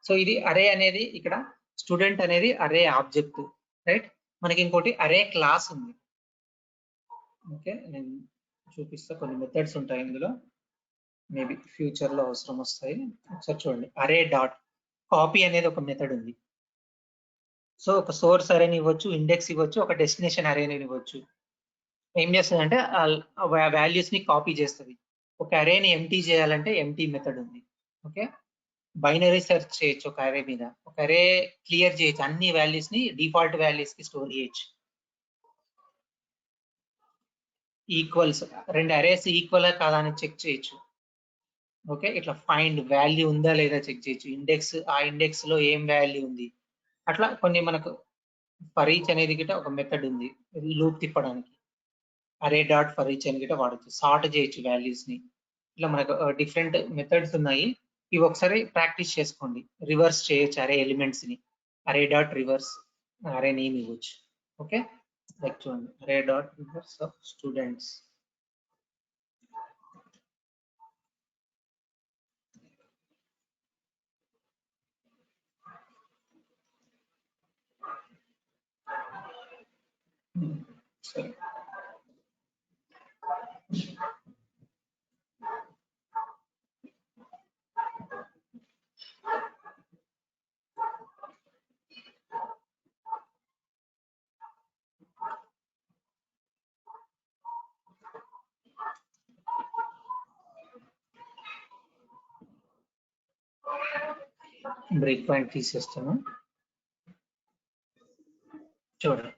సో ఇది అరే అనేది, ఇక్కడ స్టూడెంట్ అనేది అరే ఆబ్జెక్ట్, రైట్. మనకి ఇంకోటి అరే క్లాస్ ఉంది. ఓకే, నేను చూపిస్తా, కొన్ని మెథడ్స్ ఉంటాయి ఇందులో, మేబీ ఫ్యూచర్ లో అవసరం వస్తాయి. ఒకసారి చూడండి, అరే డాట్ కాపీ అనేది ఒక మెథడ్ ఉంది. సో ఒక సోర్స్ అరేని ఇవ్వచ్చు, ఇండెక్స్ ఇవ్వచ్చు, ఒక డెస్టినేషన్ అరేని ఇవ్వచ్చు. ఏం చేస్తుంది అంటే వాల్యూస్ ని కాపీ చేస్తుంది. ఒక అరేని ఎంటీ చేయాలంటే ఎంటీ మెథడ్ ఉంది. ఓకే, బైనరీ సెర్చ్ చేయొచ్చు ఒక అరే మీద, ఒక అరే క్లియర్ చేయొచ్చు, అన్ని వాల్యూస్ ని డిఫాల్ట్ వాల్యూస్ కి స్టోర్ చేయొచ్చు. ఈక్వల్స్, రెండు అరేస్ ఈక్వల్ కాదా అని చెక్ చేయొచ్చు. ఓకే, ఇట్లా ఫైండ్ వాల్యూ ఉందా లేదా చెక్ చేయొచ్చు. ఇండెక్స్, ఆ ఇండెక్స్ లో ఏం వాల్యూ ఉంది, అట్లా కొన్ని మనకు ఫర్ ఈచ్ అనేది గిట ఒక మెథడ్ ఉంది లూప్ తిప్పడానికి. అరే డాట్ ఫర్ ఈచ్ అని గిట వాడచ్చు, సార్ట్ చేయొచ్చు వాల్యూస్ ని. ఇట్లా మనకు డిఫరెంట్ మెథడ్స్ ఉన్నాయి. ఇవి ఒకసారి ప్రాక్టీస్ చేసుకోండి. రివర్స్ చేయొచ్చు అరే ఎలిమెంట్స్ ని. Array dot reverse array name ఇవ్వచ్చు. ఓకే, లైక్ చూడండి, array dot reverse of students. సరే, బ్రేక్ పాయింట్ తీసేస్తాను. చూడండి,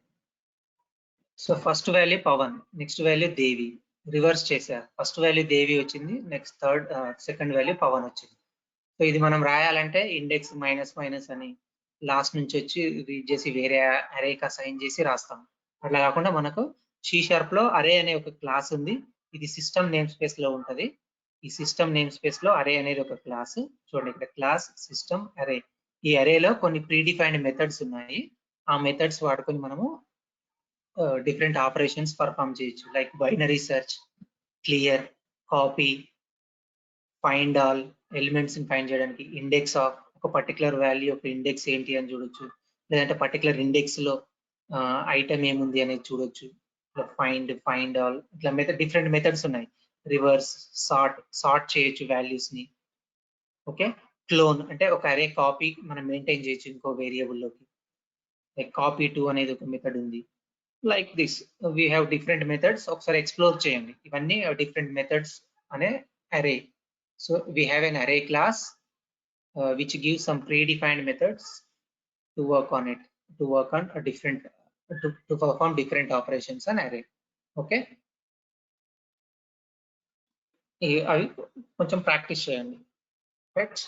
so first value Pavan, next value Devi. Reverse చేశారు, ఫస్ట్ వాల్యూ దేవి వచ్చింది, నెక్స్ట్ సెకండ్ వాల్యూ పవన్ వచ్చింది. సో ఇది మనం రాయాలంటే ఇండెక్స్ మైనస్ మైనస్ అని లాస్ట్ నుంచి వచ్చి రీడ్ చేసి వేరే అరేకి అసైన్ చేసి రాస్తాం. అట్లా కాకుండా మనకు C# లో అరే అనే ఒక క్లాస్ ఉంది. ఇది సిస్టమ్ నేమ్ స్పేస్ లో ఉంటది. ఈ సిస్టమ్ నేమ్ స్పేస్ లో అరే అనేది ఒక క్లాస్. చూడండి, ఇక్కడ క్లాస్ సిస్టమ్ అరే. ఈ అరేలో కొన్ని ప్రీ డిఫైన్డ్ మెథడ్స్ ఉన్నాయి. ఆ మెథడ్స్ వాడుకొని మనము డిఫరెంట్ ఆపరేషన్స్ పర్ఫామ్ చేయొచ్చు. Like binary search, clear, copy, find all. Elements ని ఫైండ్ చేయడానికి ఇండెక్స్ ఆఫ్ ఒక పర్టికులర్ వాల్యూ ఒక ఇండెక్స్ ఏంటి అని చూడొచ్చు. లేదంటే పర్టికులర్ ఇండెక్స్ లో ఐటమ్ ఏముంది అనేది చూడొచ్చు. ఫైండ్ ఆల్, ఇట్లా డిఫరెంట్ మెథడ్స్ ఉన్నాయి. రివర్స్, సార్ట్ చేయొచ్చు వాల్యూస్ ని. ఓకే, క్లోన్ అంటే ఒక అరే కాపీ మనం మెయింటైన్ చేయొచ్చు ఇంకో వేరియబుల్ లోకి. లైక్ కాపీ టు అనేది ఒక మెథడ్ ఉంది. Like this we have different methods. ఒకసారి ఎక్స్ప్లోర్ చేయండి. ఇవన్నీ డిఫరెంట్ మెథడ్స్ అనే అరే. సో వీ హ్యావ్ ఎన్ అరే class which gives some predefined methods to work on it, to work on a different, to perform different operations on array. Okay, అవి కొంచెం practice చేయండి. Right,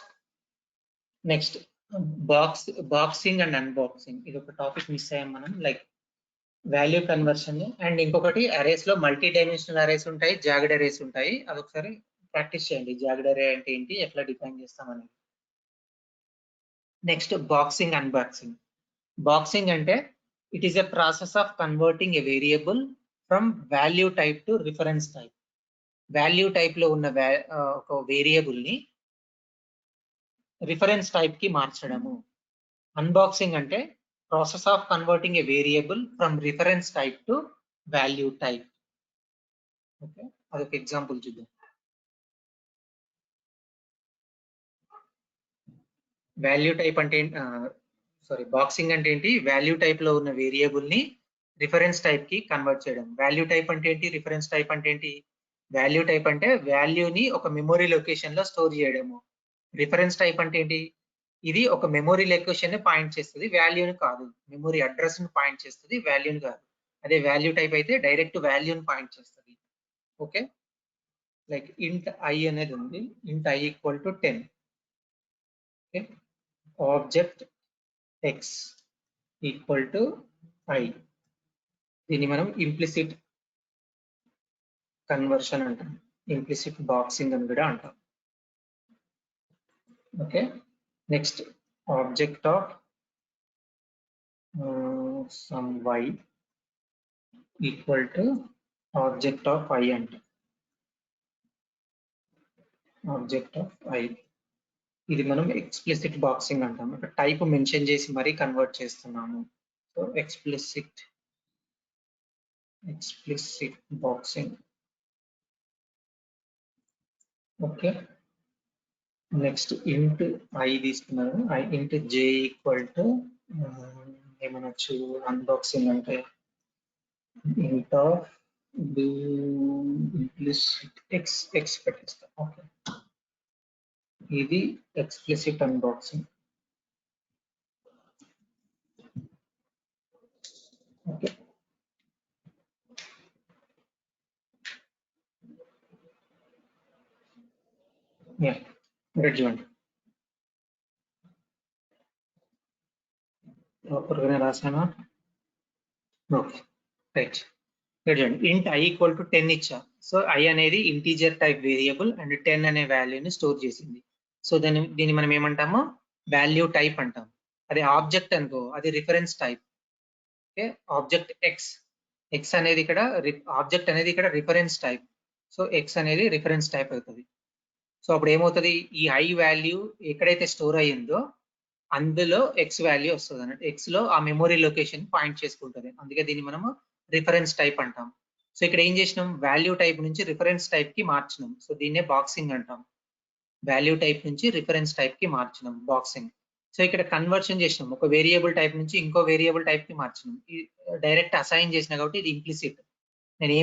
next boxing and unboxing. ఇది ఒక topic miss అయ్యాం మనం. Like value conversion and ఇంకొకటి arrays లో multi dimensional arrays ఉంటాయి, జాగ్డ్ అరేస్ ఉంటాయి. అదొకసారి ప్రాక్టీస్ చేయండి. జాగ్డ్ అరే అంటే ఏంటి, ఎట్లా డిఫైన్ చేస్తామని. Next boxing unboxing. బాక్సింగ్ అంటే it is a process of converting a variable from value type to reference type. Value type లో ఉన్న ఒక వేరియబుల్ ని రిఫరెన్స్ టైప్ కి మార్చడము. అన్బాక్సింగ్ అంటే process of converting a variable from reference type to value type. Okay, అదొక example చూద్దాం. Value type అంటే sorry, boxing అంటే ఏంటి, వాల్యూ టైప్ లో ఉన్న వేరియబుల్ ని రిఫరెన్స్ టైప్ కి కన్వర్ట్ చేయడం. వాల్యూ టైప్ అంటే ఏంటి, రిఫరెన్స్ టైప్ అంటే ఏంటి. వాల్యూ టైప్ అంటే వాల్యూని ఒక మెమొరీ లొకేషన్ లో స్టోర్ చేయడము. రిఫరెన్స్ టైప్ అంటే ఏంటి, ఇది ఒక మెమొరీ లొకేషన్ ని పాయింట్ చేస్తుంది, వాల్యూని కాదు. మెమొరీ అడ్రస్ ని పాయింట్ చేస్తుంది, వాల్యూని కాదు. అదే వాల్యూ టైప్ అయితే డైరెక్ట్ వాల్యూని పాయింట్ చేస్తుంది. ఓకే, లైక్ ఇంట్ ఐ అనేది ఉంది, ఇంట్ I equal to 10. Okay, object X equal to I. దీన్ని మనం ఇంప్లిసిట్ కన్వర్షన్ అంటాం, ఇంప్లిసిట్ బాక్సింగ్ అని కూడా అంటాం. Okay, next object of some y equal to object of i అంట. ఆబ్జెక్ట్ ఆఫ్ i, ఇది మనం ఎక్స్ప్లిసిట్ బాక్సింగ్ అంటాం. ఒక టైప్ మెన్షన్ చేసి మరీ కన్వర్ట్ చేస్తున్నాము. So explicit boxing. Okay, next ఇంట్ ఐ తీసుకున్నాను. ఇంట్ j ఈక్వల్ టు ఏమనొచ్చు, అన్బాక్సింగ్ అంటే ఇంట్ ఆఫ్ ఇంప్లిసిట్ ఎక్స్ పెట్టేస్తాం. ఓకే, ఇది ఎక్స్ప్లిసిట్ అన్బాక్సింగ్. ఓకే, ఇక్కడ చూడండి ప్రాపర్ గానే రాసానా? Okay, right. ఇక్కడ చూడండి int I ఈక్వల్ టు 10 ఇచ్చా. సో I అనేది ఇంటీజర్ టైప్ వేరియబుల్ అండ్ 10 అనే వాల్యూని స్టోర్ చేసింది. సో దీన్ని మనం ఏమంటాము? వాల్యూ టైప్ అంటాం. అది ఆబ్జెక్ట్ అనుకో, అది reference type. Okay, object X అనేది ఇక్కడ ఆబ్జెక్ట్ అనేది ఇక్కడ రిఫరెన్స్ టైప్. సో ఎక్స్ అనేది రిఫరెన్స్ టైప్ అవుతుంది. సో అప్పుడు ఏమవుతుంది? ఈ I వాల్యూ ఎక్కడైతే స్టోర్ అయ్యిందో అందులో ఎక్స్ వాల్యూ వస్తుంది అన్నట్టు. ఎక్స్ లో ఆ మెమొరీ లొకేషన్ పాయింట్ చేసుకుంటుంది. అందుకే దీన్ని మనము రిఫరెన్స్ టైప్ అంటాం. సో ఇక్కడ ఏం చేసినాం? వాల్యూ టైప్ నుంచి రిఫరెన్స్ టైప్ కి మార్చినాం. సో దీన్నే బాక్సింగ్ అంటాం. వాల్యూ టైప్ నుంచి రిఫరెన్స్ టైప్ కి మార్చినాం, బాక్సింగ్. సో ఇక్కడ కన్వర్షన్ చేసినాం, ఒక వేరియబుల్ టైప్ నుంచి ఇంకో వేరియబుల్ టైప్ కి మార్చినాం. డైరెక్ట్ అసైన్ చేసిన కాబట్టి ఇది ఇంప్లిసిట్. నేను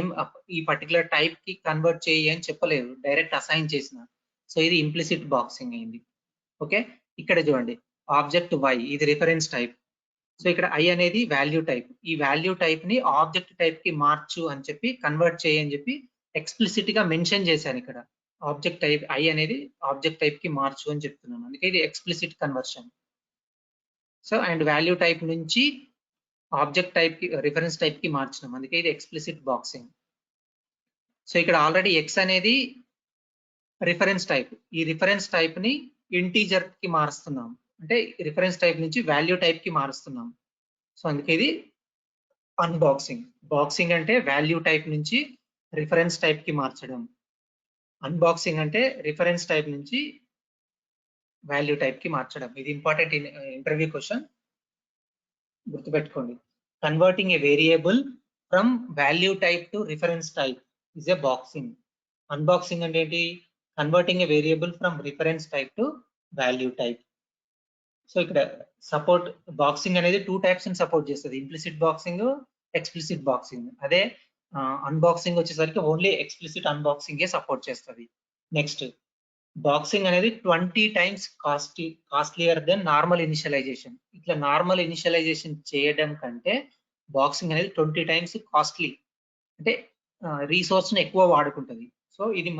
ఈ పర్టికులర్ టైప్ కి కన్వర్ట్ చేయి అని చెప్పలేదు, డైరెక్ట్ అసైన్ చేసిన. సో ఇది ఇంప్లిసిట్ బాక్సింగ్ అయింది. ఓకే, ఇక్కడ చూడండి ఆబ్జెక్ట్ y ఇది రిఫరెన్స్ టైప్. సో ఇక్కడ I అనేది వాల్యూ టైప్. ఈ వాల్యూ టైప్ ని ఆబ్జెక్ట్ టైప్ కి మార్చు అని చెప్పి, కన్వర్ట్ చేయి అని చెప్పి ఎక్స్ప్లిసిట్ గా మెన్షన్ చేశాను ఇక్కడ. ఆబ్జెక్ట్ టైప్ I అనేది ఆబ్జెక్ట్ టైప్ కి మార్చు అని చెప్తున్నాను, అందుకే ఇది explicit conversion. So and value type నుంచి ఆబ్జెక్ట్ టైప్ కి రిఫరెన్స్ టైప్ కి మార్చినాం, అందుకే ఇది ఎక్స్ప్లిసిట్ బాక్సింగ్. సో ఇక్కడ ఆల్రెడీ x అనేది రిఫరెన్స్ టైప్. ఈ రిఫరెన్స్ టైప్ ని ఇంటీజర్ కి మారుస్తున్నాం, అంటే రిఫరెన్స్ టైప్ నుంచి వాల్యూ టైప్ కి మారుస్తున్నాం. సో అందుకే ఇది అన్బాక్సింగ్. బాక్సింగ్ అంటే వాల్యూ టైప్ నుంచి రిఫరెన్స్ టైప్ కి మార్చడం. అన్బాక్సింగ్ అంటే రిఫరెన్స్ టైప్ నుంచి వాల్యూ టైప్ కి మార్చడం. ఇది ఇంపార్టెంట్ ఇంటర్వ్యూ క్వశ్చన్, గుర్తుపెట్టుకోండి. Converting a variable from value type to reference type is a boxing. Unboxing అంటే ఏంటి? Converting a variable from reference type to value type. So ఇక్కడ support boxing అనేది 2 types ని support చేస్తుంది, ఇంప్లిసిట్ బాక్సింగ్, ఎక్స్ప్లిసిట్ బాక్సింగ్. అదే unboxing వచ్చేసరికి only explicit unboxing support చేస్తుంది. Next, boxing అనేది 20 times costlier than normal initialization. ఇట్లా నార్మల్ ఇనిషియలైజేషన్ చేయడం కంటే బాక్సింగ్ అనేది 20 టైమ్స్ కాస్ట్లీ, అంటే రీసోర్స్ ని ఎక్కువ వాడుకుంటుంది. సో ఇది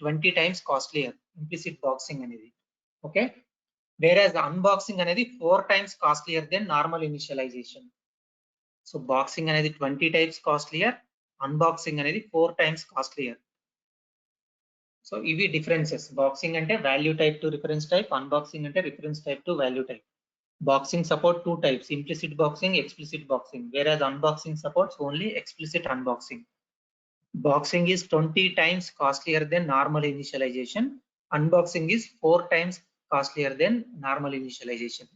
20 టైమ్స్ కాస్ట్లియర్ ఇంప్లిసిట్ బాక్సింగ్ అనేది. ఓకే, whereas the unboxing అనేది 4 times costlier than normal initialization. So boxing అనేది 20 times costlier, అన్బాక్సింగ్ అనేది 4 times costlier. సో ఇవి డిఫరెన్సెస్. బాక్సింగ్ అంటే value type to reference type, unboxing అంటే reference type to value type. Boxing support 2 types, implicit boxing, explicit boxing, whereas unboxing supports only explicit unboxing. Boxing is 20 times costlier than normal initialization. Unboxing is 4 times costlier than normal initialization.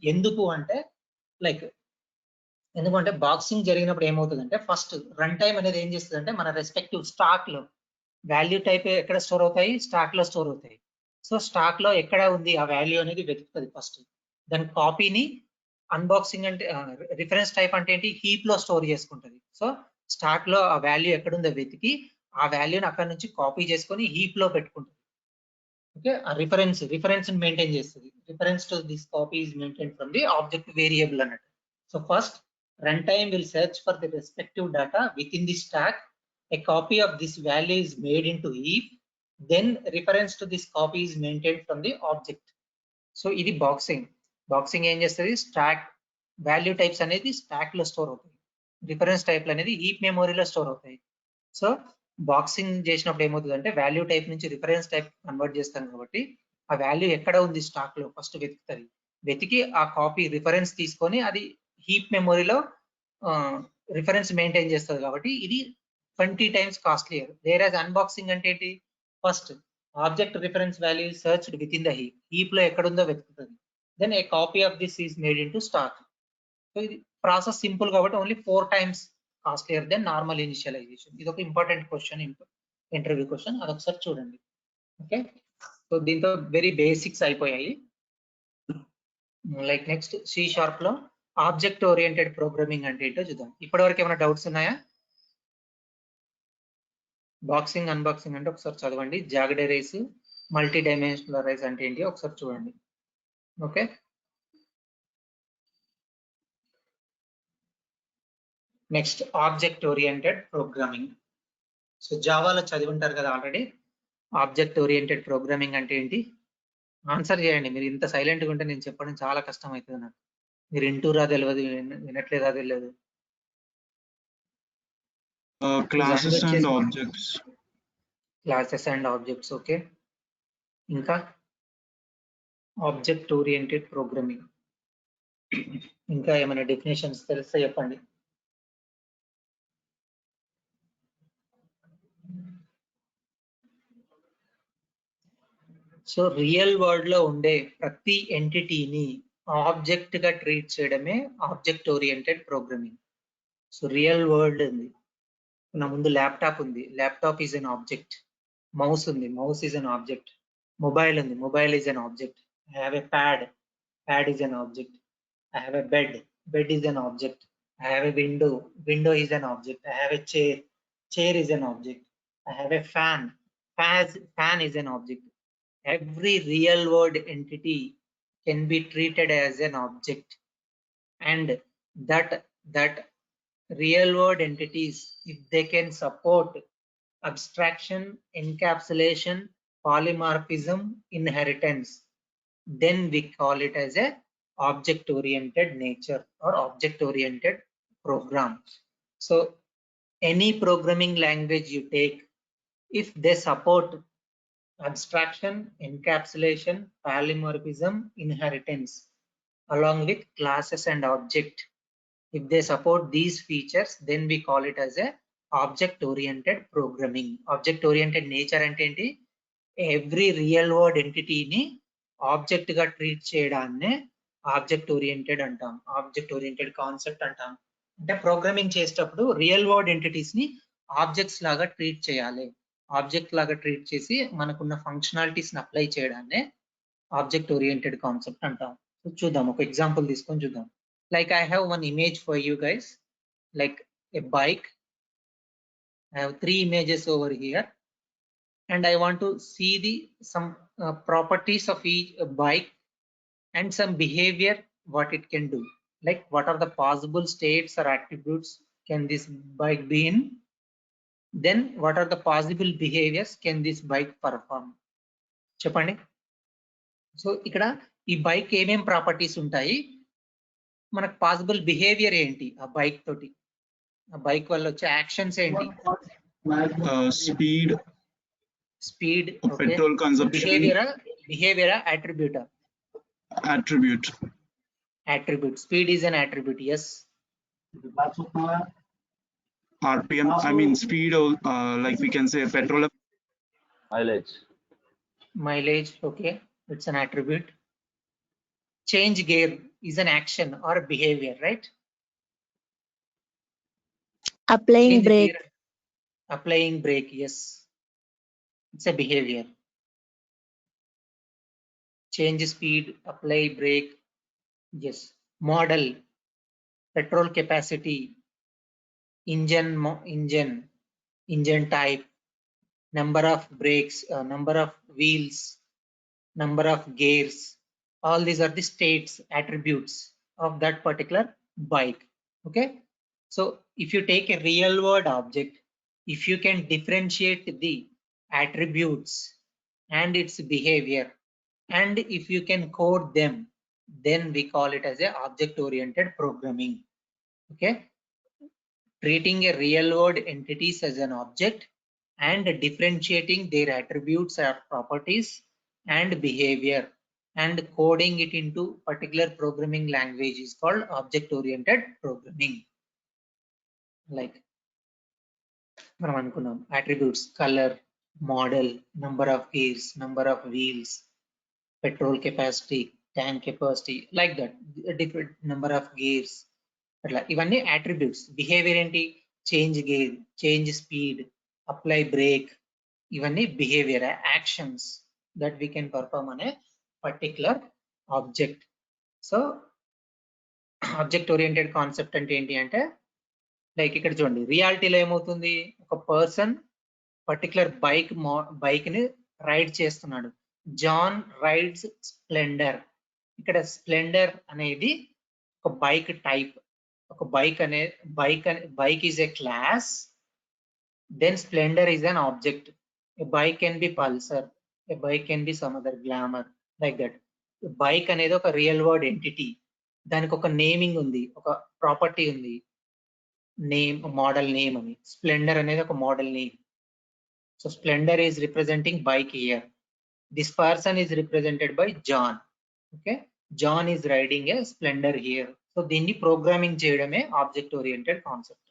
ఎందుకంటే boxing జరిగినప్పుడు ఏమవుతుందంటే, first run time అనేది ఏం చేస్తుందంటే, మన respective stack లో value type ఎక్కడ store అవుతాయి? స్టాక్ లో స్టోర్ అవుతాయి. సో స్టాక్ లో ఎక్కడ ఉంది ఆ వాల్యూ అనేది వెతుకుతుంది ఫస్ట్. దాని కాపీని అన్బాక్సింగ్ అంటే రిఫరెన్స్ టైప్ అంటే ఏంటి? హీప్ లో స్టోర్ చేసుకుంటుంది. సో స్టాక్ లో ఆ వాల్యూ ఎక్కడుందో వెతికి ఆ వాల్యూని అక్కడ నుంచి కాపీ చేసుకొని హీప్ లో పెట్టుకుంటుంది. ఓకే, ఆ రిఫరెన్స్ మెయింటైన్ చేస్తుంది. Reference to this copy is maintained from the object variable అన్నట్టు. So first runtime will search for the respective data within the stack. A copy of this value is made into heap. Then reference to this copy is maintained from the object. So ఇది boxing. Boxing ఏం చేస్తుంది? Stock value types అనేది stock లో store అవుతాయి, reference టైప్లు అనేది heap మెమొరీలో store అవుతాయి. So boxing చేసినప్పుడు ఏమవుతుంది అంటే, వాల్యూ టైప్ నుంచి రిఫరెన్స్ టైప్ కన్వర్ట్ చేస్తాం కాబట్టి ఆ వాల్యూ ఎక్కడ ఉంది స్టాక్ లో ఫస్ట్ వెతుకుతుంది. వెతికి ఆ కాపీ రిఫరెన్స్ తీసుకొని అది హీప్ మెమొరీలో రిఫరెన్స్ మెయింటైన్ చేస్తుంది. కాబట్టి ఇది 20 టైమ్స్ కాస్ట్లియర్. వేరేజ్ అన్బాక్సింగ్ అంటే ఏంటి? First object reference value searched with in the heap, heap లో ఎక్కడుందో వెతుకుతుంది. Then a copy of this is made into stack. So ఇది ప్రాసెస్ సింపుల్ కాబట్టి only 4 times costlier than normal initialization. ఇది ఒక important question, interview question, అదొకసారి చూడండి. Okay, so దీంతో వెరీ బేసిక్స్ అయిపోయాయి. లైక్ నెక్స్ట్ C# లో ఆబ్జెక్ట్ ఓరియంటెడ్ ప్రోగ్రామింగ్ అంటే ఏంటో చూద్దాం. ఇప్పటివరకు ఏమైనా డౌట్స్ ఉన్నాయా? బాక్సింగ్ అన్బాక్సింగ్ అంటే ఒకసారి చదవండి. Jagged arrays, multi dimensional arrays అంటే ఏంటి ఒకసారి చూడండి. Okay, next object oriented programming. So జావాలో చదివి ఉంటారు కదా ఆల్రెడీ. ఆబ్జెక్ట్ ఓరియంటెడ్ ప్రోగ్రామింగ్ అంటే ఏంటి? ఆన్సర్ చేయండి. మీరు ఇంత సైలెంట్గా ఉంటే నేను చెప్పడం చాలా కష్టం అవుతుంది నాకు. మీరు వింటూరా తెలియదు, వినట్లేదా తెలియదు. Classes and objects. Classes and objects, okay. ఇంకా ఆబ్జెక్ట్ ఓరియంటెడ్ ప్రోగ్రామింగ్, ఇంకా ఏమైనా డెఫినేషన్స్ తెలిస్తే చెప్పండి. సో రియల్ వరల్డ్ లో ఉండే ప్రతి ఎంటిటీని ఆబ్జెక్ట్ గా ట్రీట్ చేయడమే object oriented programming. So real world ఉంది, నా ముందు ల్యాప్టాప్ ఉంది, laptop is an object. Mouse ఉంది, mouse is an object. Mobile ఉంది, mobile is an object. I have a pad, pad is an object. I have a bed, bed is an object. I have a window, window is an object. I have a chair, chair is an object. I have a fan, fan is an object. Every real world entity can be treated as an object, and that real world entities, if they can support abstraction, encapsulation, polymorphism, inheritance, then we call it as a object oriented nature or object oriented program. So any programming language you take, if they support abstraction, encapsulation, polymorphism, inheritance along with classes and object, if they support these features, then we call it as a object oriented programming. Object oriented nature ante enti? Every real world entity ni object గా treat చేయడాన్నే object oriented అంటాం, object oriented concept అంటాం. అంటే programming చేసేటప్పుడు real world entities ని objects లాగా treat చేయాలి. Object లాగా treat చేసి మనకున్న ఫంక్షనాలిటీస్ ని అప్లై చేయడాన్నే ఆబ్జెక్ట్ ఓరియంటెడ్ కాన్సెప్ట్ అంటాం. చూద్దాం, ఒక ఎగ్జాంపుల్ తీసుకొని చూద్దాం. Like I have one image for you guys, like a bike. I have 3 images over here, and I want to see some properties of each bike and some behavior, what it can do. Like what are the possible states or attributes can this bike be in? Then what are the possible behaviors can this bike perform? చెప్పండి. So ఇక్కడ ఈ bike ఏమేం properties ఉంటాయి, మనకు possible behaviour ఏంటి ఆ bike తోటి, ఆ బైక్ వల్ల వచ్చే యాక్షన్స్ ఏంటి? Speed, petrol consumption, behavior attribute. Attribute. Speed is an attribute, yes. RPM, I mean speed, like we can say petrol. Mileage, okay, it's an attribute. Change gear is an action or a behavior, right? Applying Change brake. gear, applying brake, yes, it's a behavior. Change speed, apply brake, yes. Model, petrol capacity, engine type, number of brakes, number of wheels, number of gears. All these are the states, attributes of that particular bike. Okay, so if you take a real world object, if you can differentiate the attributes and its behavior, and if you can code them, then we call it as a object oriented programming. Okay, treating a real world entities as an object and differentiating their attributes or properties and behavior and coding it into particular programming language is called object oriented programming. Like మనం అనుకున్నాం attributes, color, model, number of gears, number of wheels, petrol capacity, tank capacity, like that, different number of gears, అట్లా ఇవన్నీ attributes. Behaviour ఏంటి? Change gear, change speed, apply brake, ఇవన్నీ behaviour actions that we can perform అనే particular object. So object oriented concept అంటే ఏంటి అంటే, like ఇక్కడ చూడండి, రియాలిటీలో ఏమవుతుంది, ఒక పర్సన్ పర్టికులర్ బైక్ ని రైడ్ చేస్తున్నాడు. John rides Splendor. ఇక్కడ స్ప్లెండర్ అనేది ఒక బైక్ టైప్, ఒక bike is a class, then Splendor is an object. A bike can be Pulsar, a bike can be some other Glamour, like that. Bike అనేది ఒక real world entity, దానికి ఒక naming ఉంది, ఒక property ఉంది, name model name అని. Splendor అనేది ఒక model name. So Splendor is representing bike here. This person is represented by John. Okay, John is riding a Splendor here. So దీన్ని programming చేయడమే object oriented concept.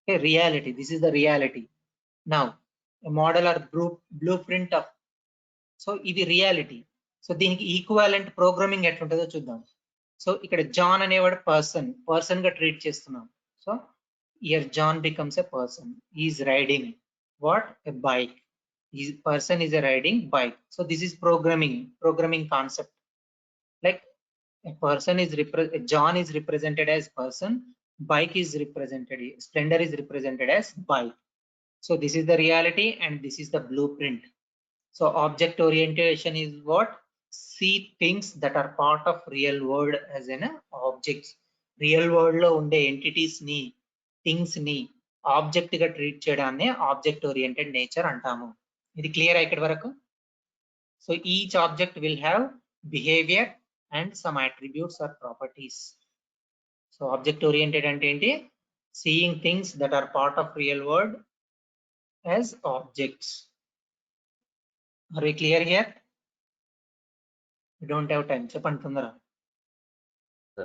Okay, reality, this is the reality. Now model or blueprint of, so ఇది reality. So దీనికి equivalent programming ఎట్లుంటుందో చూద్దాం. So ఇక్కడ John అనేవాడు person గా treat చేస్తున్నాం. So here John becomes a person, is riding what, a bike. Person is a riding bike. So this is programming concept. Like person is John is represented as person, bike is represented, splendor is represented as bike. So this is the reality and this is the blueprint. So object orientation is what? See things that are part of real world as an objects. Real world lo unde entities ni, things ni object ga treat cheyadanne object oriented nature antamu. Idi clear ikkada varaku? So each object will have behavior and some attributes or properties. So object oriented ante enti? Seeing things that are part of real world as objects. Are we clear here? We don't have time. Chepandi tondara.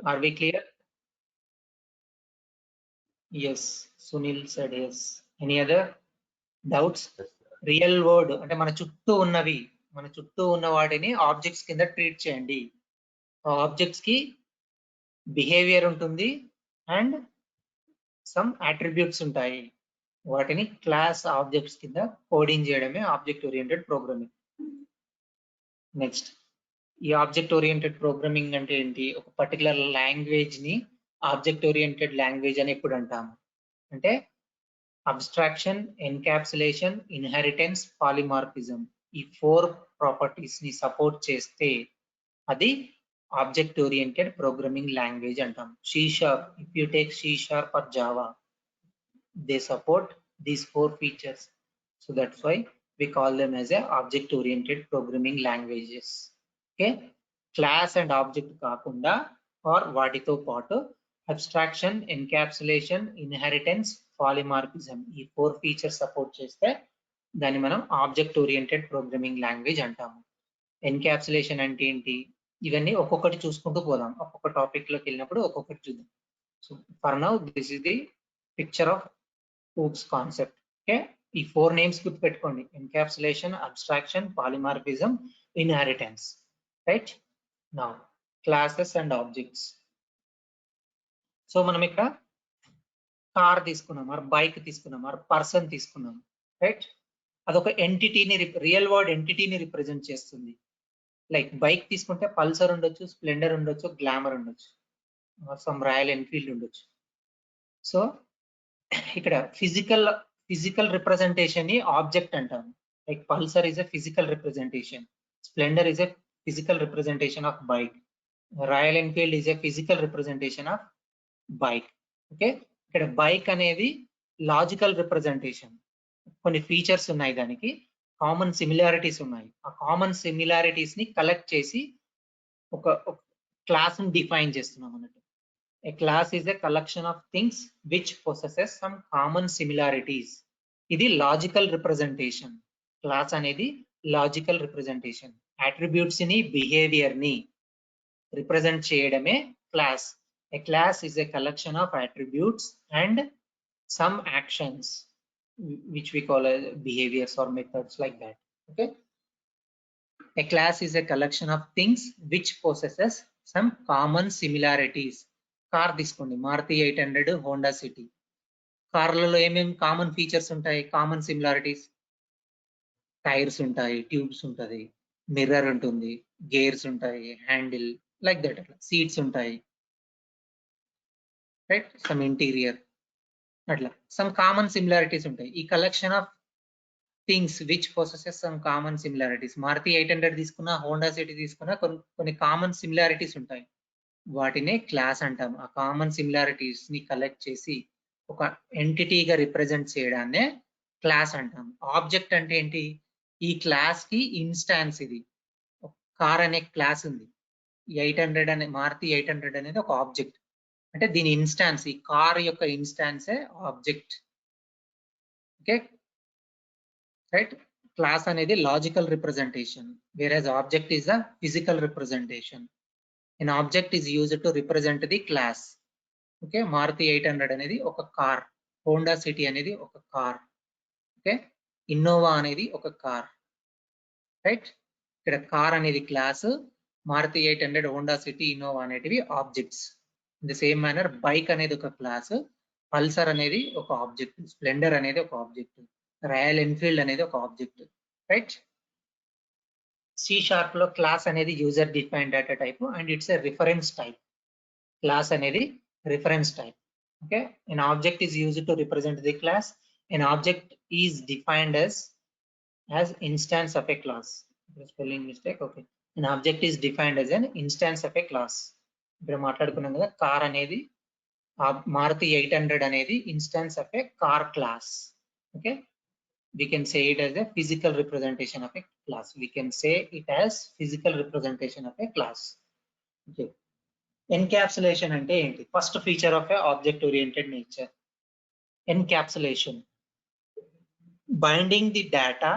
Are we clear? Yes, Sunil said yes. Any other doubts? Real world అంటే మన చుట్టూ ఉన్న వాటిని objects కింద treat చేయండి. Objects కి behaviour ఉంటుంది and some attributes ఉంటాయి. వాటిని క్లాస్ ఆబ్జెక్ట్స్ కింద కోడింగ్ చేయడమే ఆబ్జెక్ట్ ఓరియంటెడ్ ప్రోగ్రామింగ్. నెక్స్ట్, ఈ ఆబ్జెక్ట్ ఓరియంటెడ్ ప్రోగ్రామింగ్ అంటే ఏంటి? ఒక పర్టికులర్ లాంగ్వేజ్ ని ఆబ్జెక్ట్ ఓరియంటెడ్ లాంగ్వేజ్ అని ఎప్పుడు అంటాము అంటే అబ్స్ట్రాక్షన్, ఎన్కాప్సులేషన్, ఇన్హెరిటెన్స్, పాలిమార్ఫిజం, ఈ 4 ప్రాపర్టీస్ ని సపోర్ట్ చేస్తే అది ఆబ్జెక్ట్ ఓరియంటెడ్ ప్రోగ్రామింగ్ లాంగ్వేజ్ అంటాం. C#, if you take C# or Java, they support these 4 features. So that's why we call them as a object oriented programming languages. Okay, class and object కాకుండా or వాటితో పాటు abstraction, encapsulation, inheritance, polymorphism, ఈ 4 features support చేస్తే దాన్ని మనం object oriented programming language అంటాము. Encapsulation అంటే ఏంటి? ఇవన్నీ ఒక్కొక్కటి చూసుకుంటూ పోదాం. ఒక్కొక్క టాపిక్ లోకి వెళ్ళినప్పుడు ఒక్కొక్కటి చూద్దాం. So for now this is the picture of OOPS concept. Okay, ఈ 4 నేమ్స్ గుర్తుపెట్టుకోండి: encapsulation, abstraction, polymorphism, inheritance. Right? Now classes and objects. So మనం ఇక్కడ కార్ తీసుకున్నాం, ఆర్ బైక్ తీసుకున్నాం, ఆర్ పర్సన్ తీసుకున్నాం. రైట్? అదొక ఎంటిటీని, రియల్ వరల్డ్ ఎంటిటీని రిప్రజెంట్ చేస్తుంది. Like bike తీసుకుంటే పల్సర్ ఉండొచ్చు, స్ప్లెండర్ ఉండొచ్చు, గ్లామర్ ఉండొచ్చు, సమ్ రాయల్ ఎన్ఫీల్డ్ ఉండొచ్చు. సో ఇక్కడ ఫిజికల్ రిప్రజెంటేషన్ ని ఆబ్జెక్ట్ అంటాము. Like Pulsar is a physical representation, Splendor is a physical representation of bike, royal Enfield is a physical representation of bike. Okay, ఇక్కడ bike అనేది logical representation. కొన్ని features ఉన్నాయి, దానికి common similarities ఉన్నాయి. ఆ common similarities ని collect చేసి ఒక క్లాస్ ని డిఫైన్ చేస్తున్నాం అన్నట్టు. A class is a collection of things which possesses some common similarities. ఇది లాజికల్ రిప్రజెంటేషన్. క్లాస్ అనేది లాజికల్ రిప్రజెంటేషన్. అట్రిబ్యూట్స్ ని, బిహేవియర్ ని రిప్రజెంట్ చేయడమే class. A class is a collection of attributes and some actions which we call as behaviors or methods, like that. Okay, a class is a collection of things which possesses some common similarities. Car తీసుకోండి, Maruti 800, Honda City. కార్లలో ఏమేమి common features ఉంటాయి? Common similarities: tyres ఉంటాయి, tubes ఉంటుంది, mirror ఉంటుంది, gears ఉంటాయి, handle, like that. అట్లా seats ఉంటాయి. రైట్? సమ్ ఇంటీరియర్, అట్లా సమ్ కామన్ సిమిలారిటీస్ ఉంటాయి. ఈ collection of things which possesses some common similarities. Maruti 800 తీసుకున్నా, హోండా సిటీ తీసుకున్నా కొన్ని కామన్ సిమిలారిటీస్ ఉంటాయి. వాటినే క్లాస్ అంటాం. ఆ కామన్ సిమిలారిటీస్ ని కలెక్ట్ చేసి ఒక ఎంటిటీగా రిప్రజెంట్ చేయడాన్నే క్లాస్ అంటాం. ఆబ్జెక్ట్ అంటే ఏంటి? ఈ క్లాస్ కి ఇన్స్టాన్స్ ఇది కార్ అనే క్లాస్ ఉంది. 800 అనే మారుతి 800 అనేది ఒక ఆబ్జెక్ట్. అంటే దీని ఇన్స్టాన్స్ ఈ కార్ యొక్క ఇన్స్టాన్సే ఆబ్జెక్ట్. Okay right. క్లాస్ అనేది logical representation where object is a physical representation. an object is used to represent the class. Okay Maruti 800 అనేది ఒక కార్, హోండా సిటీ అనేది ఒక కార్, ఓకే ఇన్నోవా అనేది ఒక కార్. రైట్. ఇక్కడ కార్ అనేది class, Maruti 800, Honda City, Innova అనేటివి objects. In the same manner bike అనేది ఒక క్లాస్, పల్సర్ అనేది ఒక ఆబ్జెక్ట్, స్ప్లెండర్ అనేది ఒక ఆబ్జెక్ట్, రాయల్ ఎన్ఫీల్డ్ అనేది ఒక ఆబ్జెక్ట్. రైట్. C# లో క్లాస్ అనేది user defined data type and it's a reference type. Class అనేది reference type. Okay an object is used to represent the class. An object is defined as instance of a class. Spelling mistake. Okay, an object is defined as an instance of a class. ఇప్పుడు మాట్లాడుకున్నాం కదా car అనేది మారుతి 800 అనేది instance of A car class. Okay we can say it as a physical representation of a class. We can say it as physical representation of a class. Okay. Encapsulation ante enti? First feature of a object oriented nature. Encapsulation. Binding the data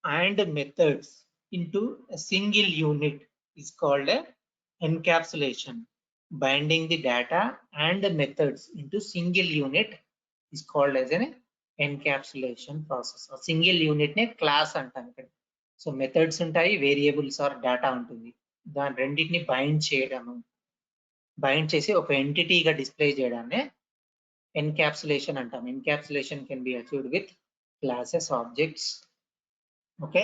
and methods into a single unit is called a encapsulation. Binding the data and the methods into single unit is called as an encapsulation process. A single unit నే class అంటాం ఇక్కడ. So methods ఉంటాయి, variables are data ఉంటుంది. దాని రెండింటిని bind చేసి ఒక ఎంటిటీగా డిస్ప్లే చేయడాన్ని ఎన్క్యాప్సులేషన్ అంటాం. Encapsulation can be achieved with classes, objects. Okay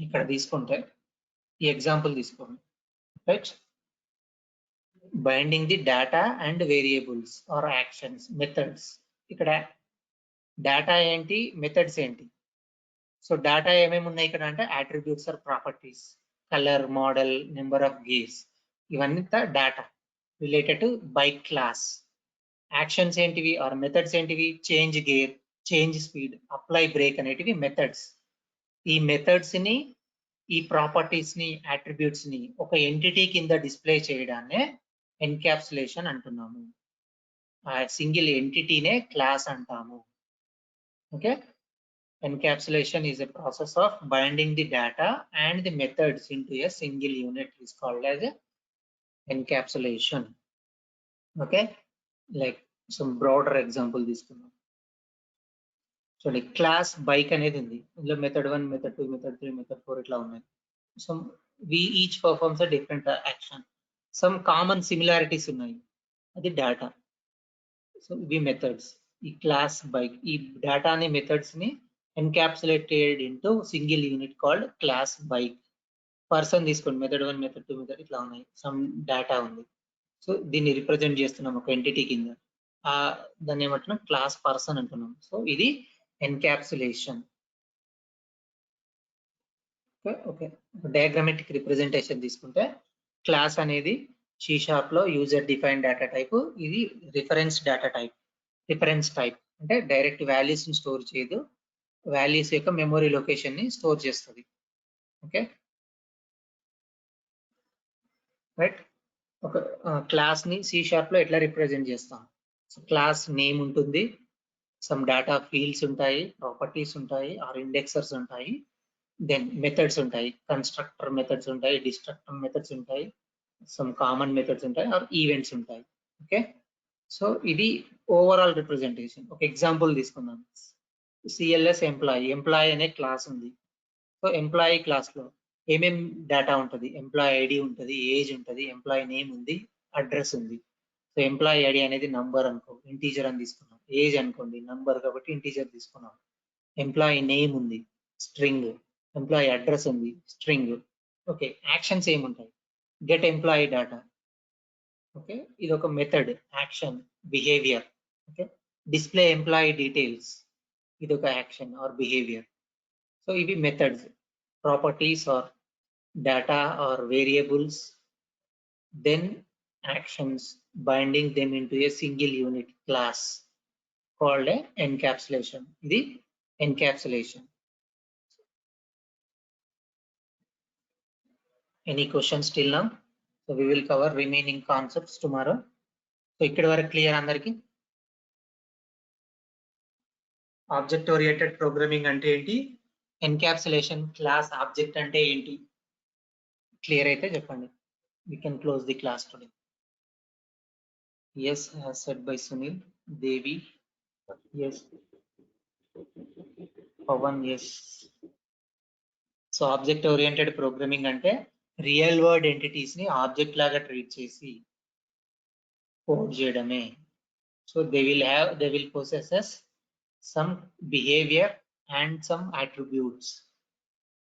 ఇక్కడ తీసుకుంటే ఈ ఎగ్జాంపుల్ తీసుకోండి. Right. Binding the data and variables or actions, methods. ఇక్కడ డేటా ఏంటి, మెథడ్స్ ఏంటి? సో డేటా ఏమేమి ఉన్నాయి ఇక్కడ అంటే attributes or properties, colour, model, number of gears, ఇవన్నీ data related to bike class. Actions ఏంటివి ఆర్ మెథడ్స్ ఏంటివి? Change gear, change speed, apply break అనేటివి మెథడ్స్. ఈ మెథడ్స్ ని, ఈ ప్రాపర్టీస్ ని, అట్రిబ్యూట్స్ ని ఒక ఎంటిటీ కింద డిస్ప్లే చేయడాన్నే ఎన్క్యాప్సులేషన్ అంటున్నాము. ఆ సింగిల్ ఎంటిటీనే క్లాస్ అంటాము. Okay, encapsulation is a process of binding the data and the methods into a single unit is called as a encapsulation. Okay, like some broader example తీసుకుందాం. చూడండి, class bike అనేది ఉంది, ఇందులో method 1, method 2, method 3, method 4 ఇట్లా ఉన్నాయి. So we each performs a different action. Some common similarities ఉన్నాయి, అది data. So ఇవి మెథడ్స్. ఈ క్లాస్ బైక్, ఈ డేటాని, మెథడ్స్ ని encapsulated into single unit called class bike. Person తీసుకోండి, మెథడ్ 1, మెథడ్ 2, మెథడ్ ఇట్లా ఉన్నాయి, సమ్ డేటా ఉంది. సో దీన్ని రిప్రజెంట్ చేస్తున్నాం ఒక ఎంటిటీ కింద, దాన్ని ఏమంటున్నాం, క్లాస్ పర్సన్ అంటున్నాం. సో ఇది ఎన్క్యాప్సులేషన్. ఓకే డయాగ్రామెటిక్ రిప్రజెంటేషన్ తీసుకుంటే క్లాస్ అనేది C# లో యూజర్ డిఫైన్డ్ డేటా టైప్. ఇది reference data type. Reference type అంటే డైరెక్ట్ వాల్యూస్ ని స్టోర్ చేయదు, వాల్యూస్ యొక్క మెమరీ లొకేషన్ ని స్టోర్ చేస్తుంది. Okay right. ఒక క్లాస్ ని C# లో ఎట్లా రిప్రజెంట్ చేస్తాం? సో క్లాస్ నేమ్ ఉంటుంది, సమ్ డేటా ఫీల్డ్స్ ఉంటాయి, ప్రాపర్టీస్ ఉంటాయి ఆర్ ఇండెక్సర్స్ ఉంటాయి, దెన్ మెథడ్స్ ఉంటాయి, కన్స్ట్రక్టర్ మెథడ్స్ ఉంటాయి, డిస్ట్రక్టర్ మెథడ్స్ ఉంటాయి, సమ్ కామన్ మెథడ్స్ ఉంటాయి ఆర్ ఈవెంట్స్ ఉంటాయి. ఓకే సో ఇది ఓవరాల్ రిప్రజెంటేషన్. ఒక ఎగ్జాంపుల్ తీసుకుందాం. CLS ఎంప్లాయీ అనే క్లాస్ ఉంది. సో ఎంప్లాయీ క్లాస్ లో ఏమేం డేటా ఉంటుంది? ఎంప్లాయీ ఐడి ఉంటుంది, ఏజ్ ఉంటుంది, ఎంప్లాయీ నేమ్ ఉంది, అడ్రస్ ఉంది. సో ఎంప్లాయీ ఐడి అనేది నంబర్ అనుకో, ఇంటీజర్ అని తీసుకున్నాం. ఏజ్ అనుకోండి, నంబర్ కాబట్టి ఇంటీజర్ తీసుకున్నాం. ఎంప్లాయీ నేమ్ ఉంది, స్ట్రింగ్. ఎంప్లాయీ అడ్రస్ ఉంది, స్ట్రింగ్. ఓకే యాక్షన్స్ ఏముంటాయి? Get employee data. ఓకే ఇది ఒక method, action, behaviour. Okay display employee details, ఇది ఒక యాక్షన్ ఆర్ బిహేవియర్. సో ఇవి methods. Properties or data or variables, then actions, binding them into a single unit class called a encapsulation. ఇది encapsulation. Any questions till now? So we will cover remaining concepts tomorrow. So ikkadi varaku clear andariki? Object oriented programming ante enti? Encapsulation class object ante enti? Clear aithe cheppandi. We can close the class today. Yes, as said by Sunil. Devi, yes. Pavan, yes. So object oriented programming ante real world entities ni object laga treat chesi code cheyadame. So they will possess some behavior and some attributes.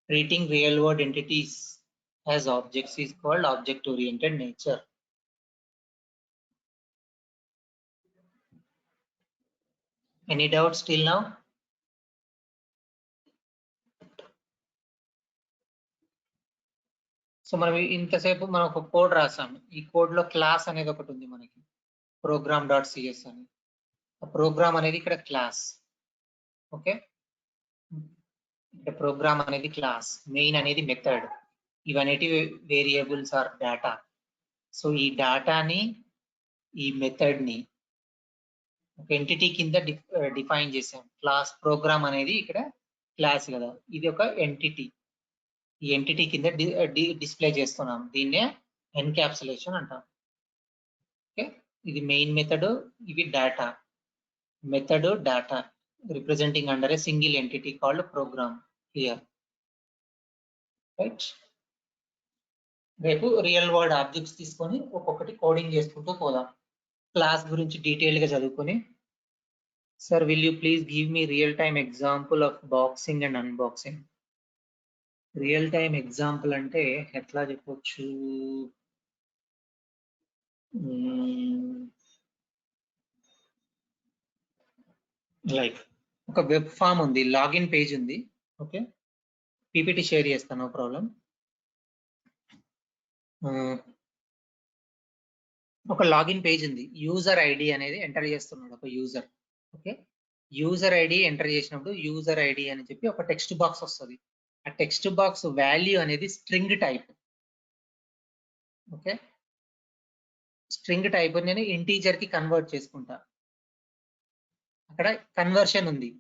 Treating real world entities as objects is called object oriented nature. Any doubts till now? So మనం ఇంతసేపు మనం ఒక code రాసాం. ఈ code లో class అనేది ఒకటి ఉంది మనకి, program.cs అని. ప్రోగ్రామ్ అనేది ఇక్కడ క్లాస్. ఓకే, ఇక్కడ ప్రోగ్రామ్ అనేది క్లాస్, మెయిన్ అనేది మెథడ్, ఇవనేటివి వేరియబుల్స్ ఆర్ డేటా. సో ఈ డేటాని, ఈ మెథడ్ ని ఒక ఎంటిటీ కింద డిఫైన్ చేసాం. క్లాస్ ప్రోగ్రామ్ అనేది ఇక్కడ క్లాస్ కదా, ఇది ఒక ఎంటిటీ. ఈ ఎంటిటీ కింద డిస్ప్లే చేస్తున్నాం, దీన్నే ఎన్క్యాప్సులేషన్ అంటాం. ఓకే, ఇది మెయిన్ మెథడ్, ఇవి data. Method data representing under a single entity called program here. Right, రేపు రియల్ వరల్డ్ ఆబ్జెక్ట్స్ తీసుకొని ఒక్కొక్కటి కోడింగ్ చేసుకుంటూ పోదాం. క్లాస్ గురించి డీటెయిల్ గా చదువుకొని, sir will you please give me real time example of boxing and unboxing. Real time example అంటే ఎట్లా చెప్పొచ్చు? లైక్ ఒక వెబ్ ఫామ్ ఉంది, లాగిన్ పేజ్ ఉంది. ఓకే, పీపీటీ షేర్ చేస్తాను, నో ప్రాబ్లం. ఒక లాగిన్ పేజ్ ఉంది, యూజర్ ఐడి అనేది ఎంటర్ చేస్తున్నాడు ఒక user. Okay, user ID enter చేసినప్పుడు యూజర్ ఐడి అని చెప్పి ఒక టెక్స్ట్ బాక్స్ వస్తుంది. ఆ టెక్స్ట్ బాక్స్ వాల్యూ అనేది string type. Okay, string type నేను ఇంటీజర్ కి కన్వర్ట్ చేసుకుంటా. అక్కడ కన్వర్షన్ ఉంది,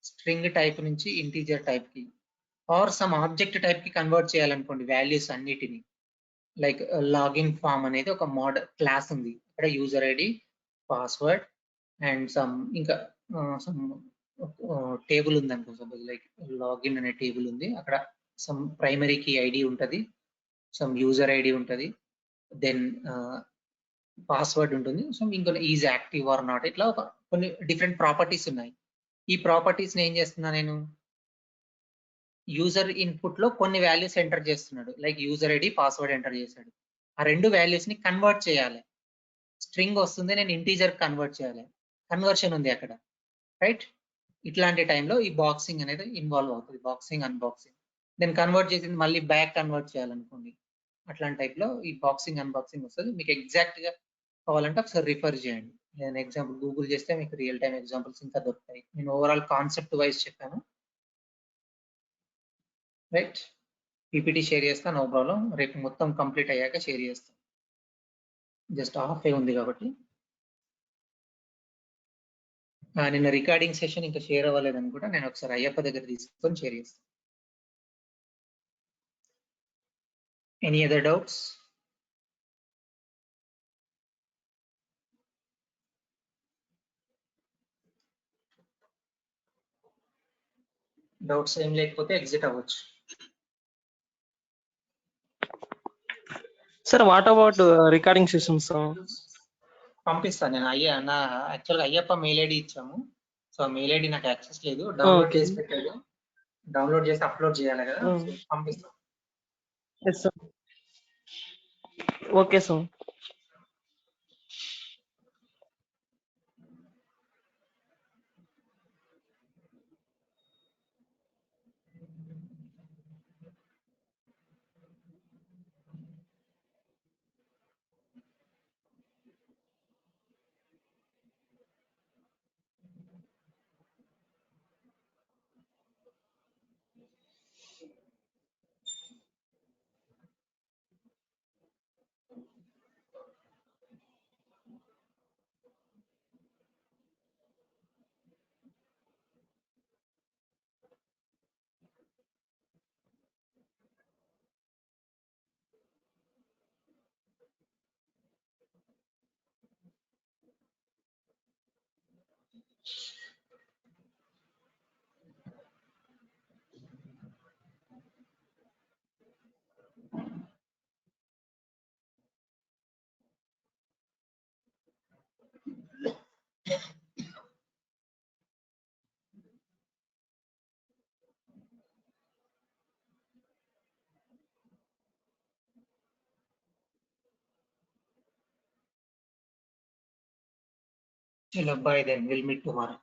స్ట్రింగ్ టైప్ నుంచి ఇంటీజర్ టైప్ కి, ఆర్ సమ్ ఆబ్జెక్ట్ టైప్ కి కన్వర్ట్ చేయాలనుకోండి వాల్యూస్ అన్నిటిని. లైక్ లాగిన్ ఫామ్ అనేది ఒక మోడల్ క్లాస్ ఉంది, ఇక్కడ user ID, password and some ఇంకా సమ్ టేబుల్ ఉంది అనుకో. సపోజ్ లైక్ లాగిన్ అనే టేబుల్ ఉంది, అక్కడ సమ్ ప్రైమరీ కీ ఐడి ఉంటుంది, సమ్ యూజర్ ఐడి ఉంటుంది, దెన్ పాస్వర్డ్ ఉంటుంది, సో ఇంకొక ఈజ్ యాక్టివ్ ఆర్ నాట్, ఇట్లా ఒక కొన్ని డిఫరెంట్ ప్రాపర్టీస్ ఉన్నాయి. ఈ ప్రాపర్టీస్ ఏం చేస్తున్నా నేను, యూజర్ ఇన్పుట్ లో కొన్ని వాల్యూస్ ఎంటర్ చేస్తున్నాడు, like user ID, password enter చేశాడు. ఆ రెండు వాల్యూస్ ని కన్వర్ట్ చేయాలి. స్ట్రింగ్ వస్తుంది, నేను ఇంటీజర్ కన్వర్ట్ చేయాలి, కన్వర్షన్ ఉంది అక్కడ. రైట్, ఇట్లాంటి టైంలో ఈ బాక్సింగ్ అనేది ఇన్వాల్వ్ అవుతుంది, బాక్సింగ్ అన్బాక్సింగ్. దెన్ కన్వర్ట్ చేసింది మళ్ళీ బ్యాక్ కన్వర్ట్ చేయాలనుకోండి, అట్లాంటి టైప్ లో ఈ బాక్సింగ్ అన్బాక్సింగ్ వస్తుంది. మీకు ఎగ్జాక్ట్ గా కావాలంటే ఒకసారి రిఫర్ చేయండి. నేను ఎగ్జాంపుల్ గూగుల్ చేస్తే మీకు రియల్ టైమ్ ఎగ్జాంపుల్స్ ఇంకా దొరుకుతాయి. నేను ఓవరాల్ కాన్సెప్ట్ వైజ్ చెప్పాను. రైట్, పీపీటీ షేర్ చేస్తా, నో ప్రాబ్లం. రేపు మొత్తం కంప్లీట్ అయ్యాక షేర్ చేస్తాను, జస్ట్ హాఫ్ ఏ ఉంది కాబట్టి. నిన్న రికార్డింగ్ సెషన్ ఇంకా షేర్ అవ్వలేదని కూడా నేను ఒకసారి అయ్యప్ప దగ్గర తీసుకొని షేర్ చేస్తాను. Any other doubts? డౌట్స్ ఏం లేకపోతే ఎగ్జిట్ అవ్వచ్చు. Sir what about recording sessions? పంపిస్తాను నేను. నా యాక్చువల్గా అయ్యప్ప మెయిల్ ఐడి ఇచ్చాము, సో మెయిల్ ఐడి నాకు యాక్సెస్ లేదు, డౌన్లోడ్ చేసి పెట్టాడు, డౌన్లోడ్ చేసి అప్లోడ్ చేయాలి కదా, పంపిస్తాను. Okay sir. Chalo, bye then. We'll meet tomorrow.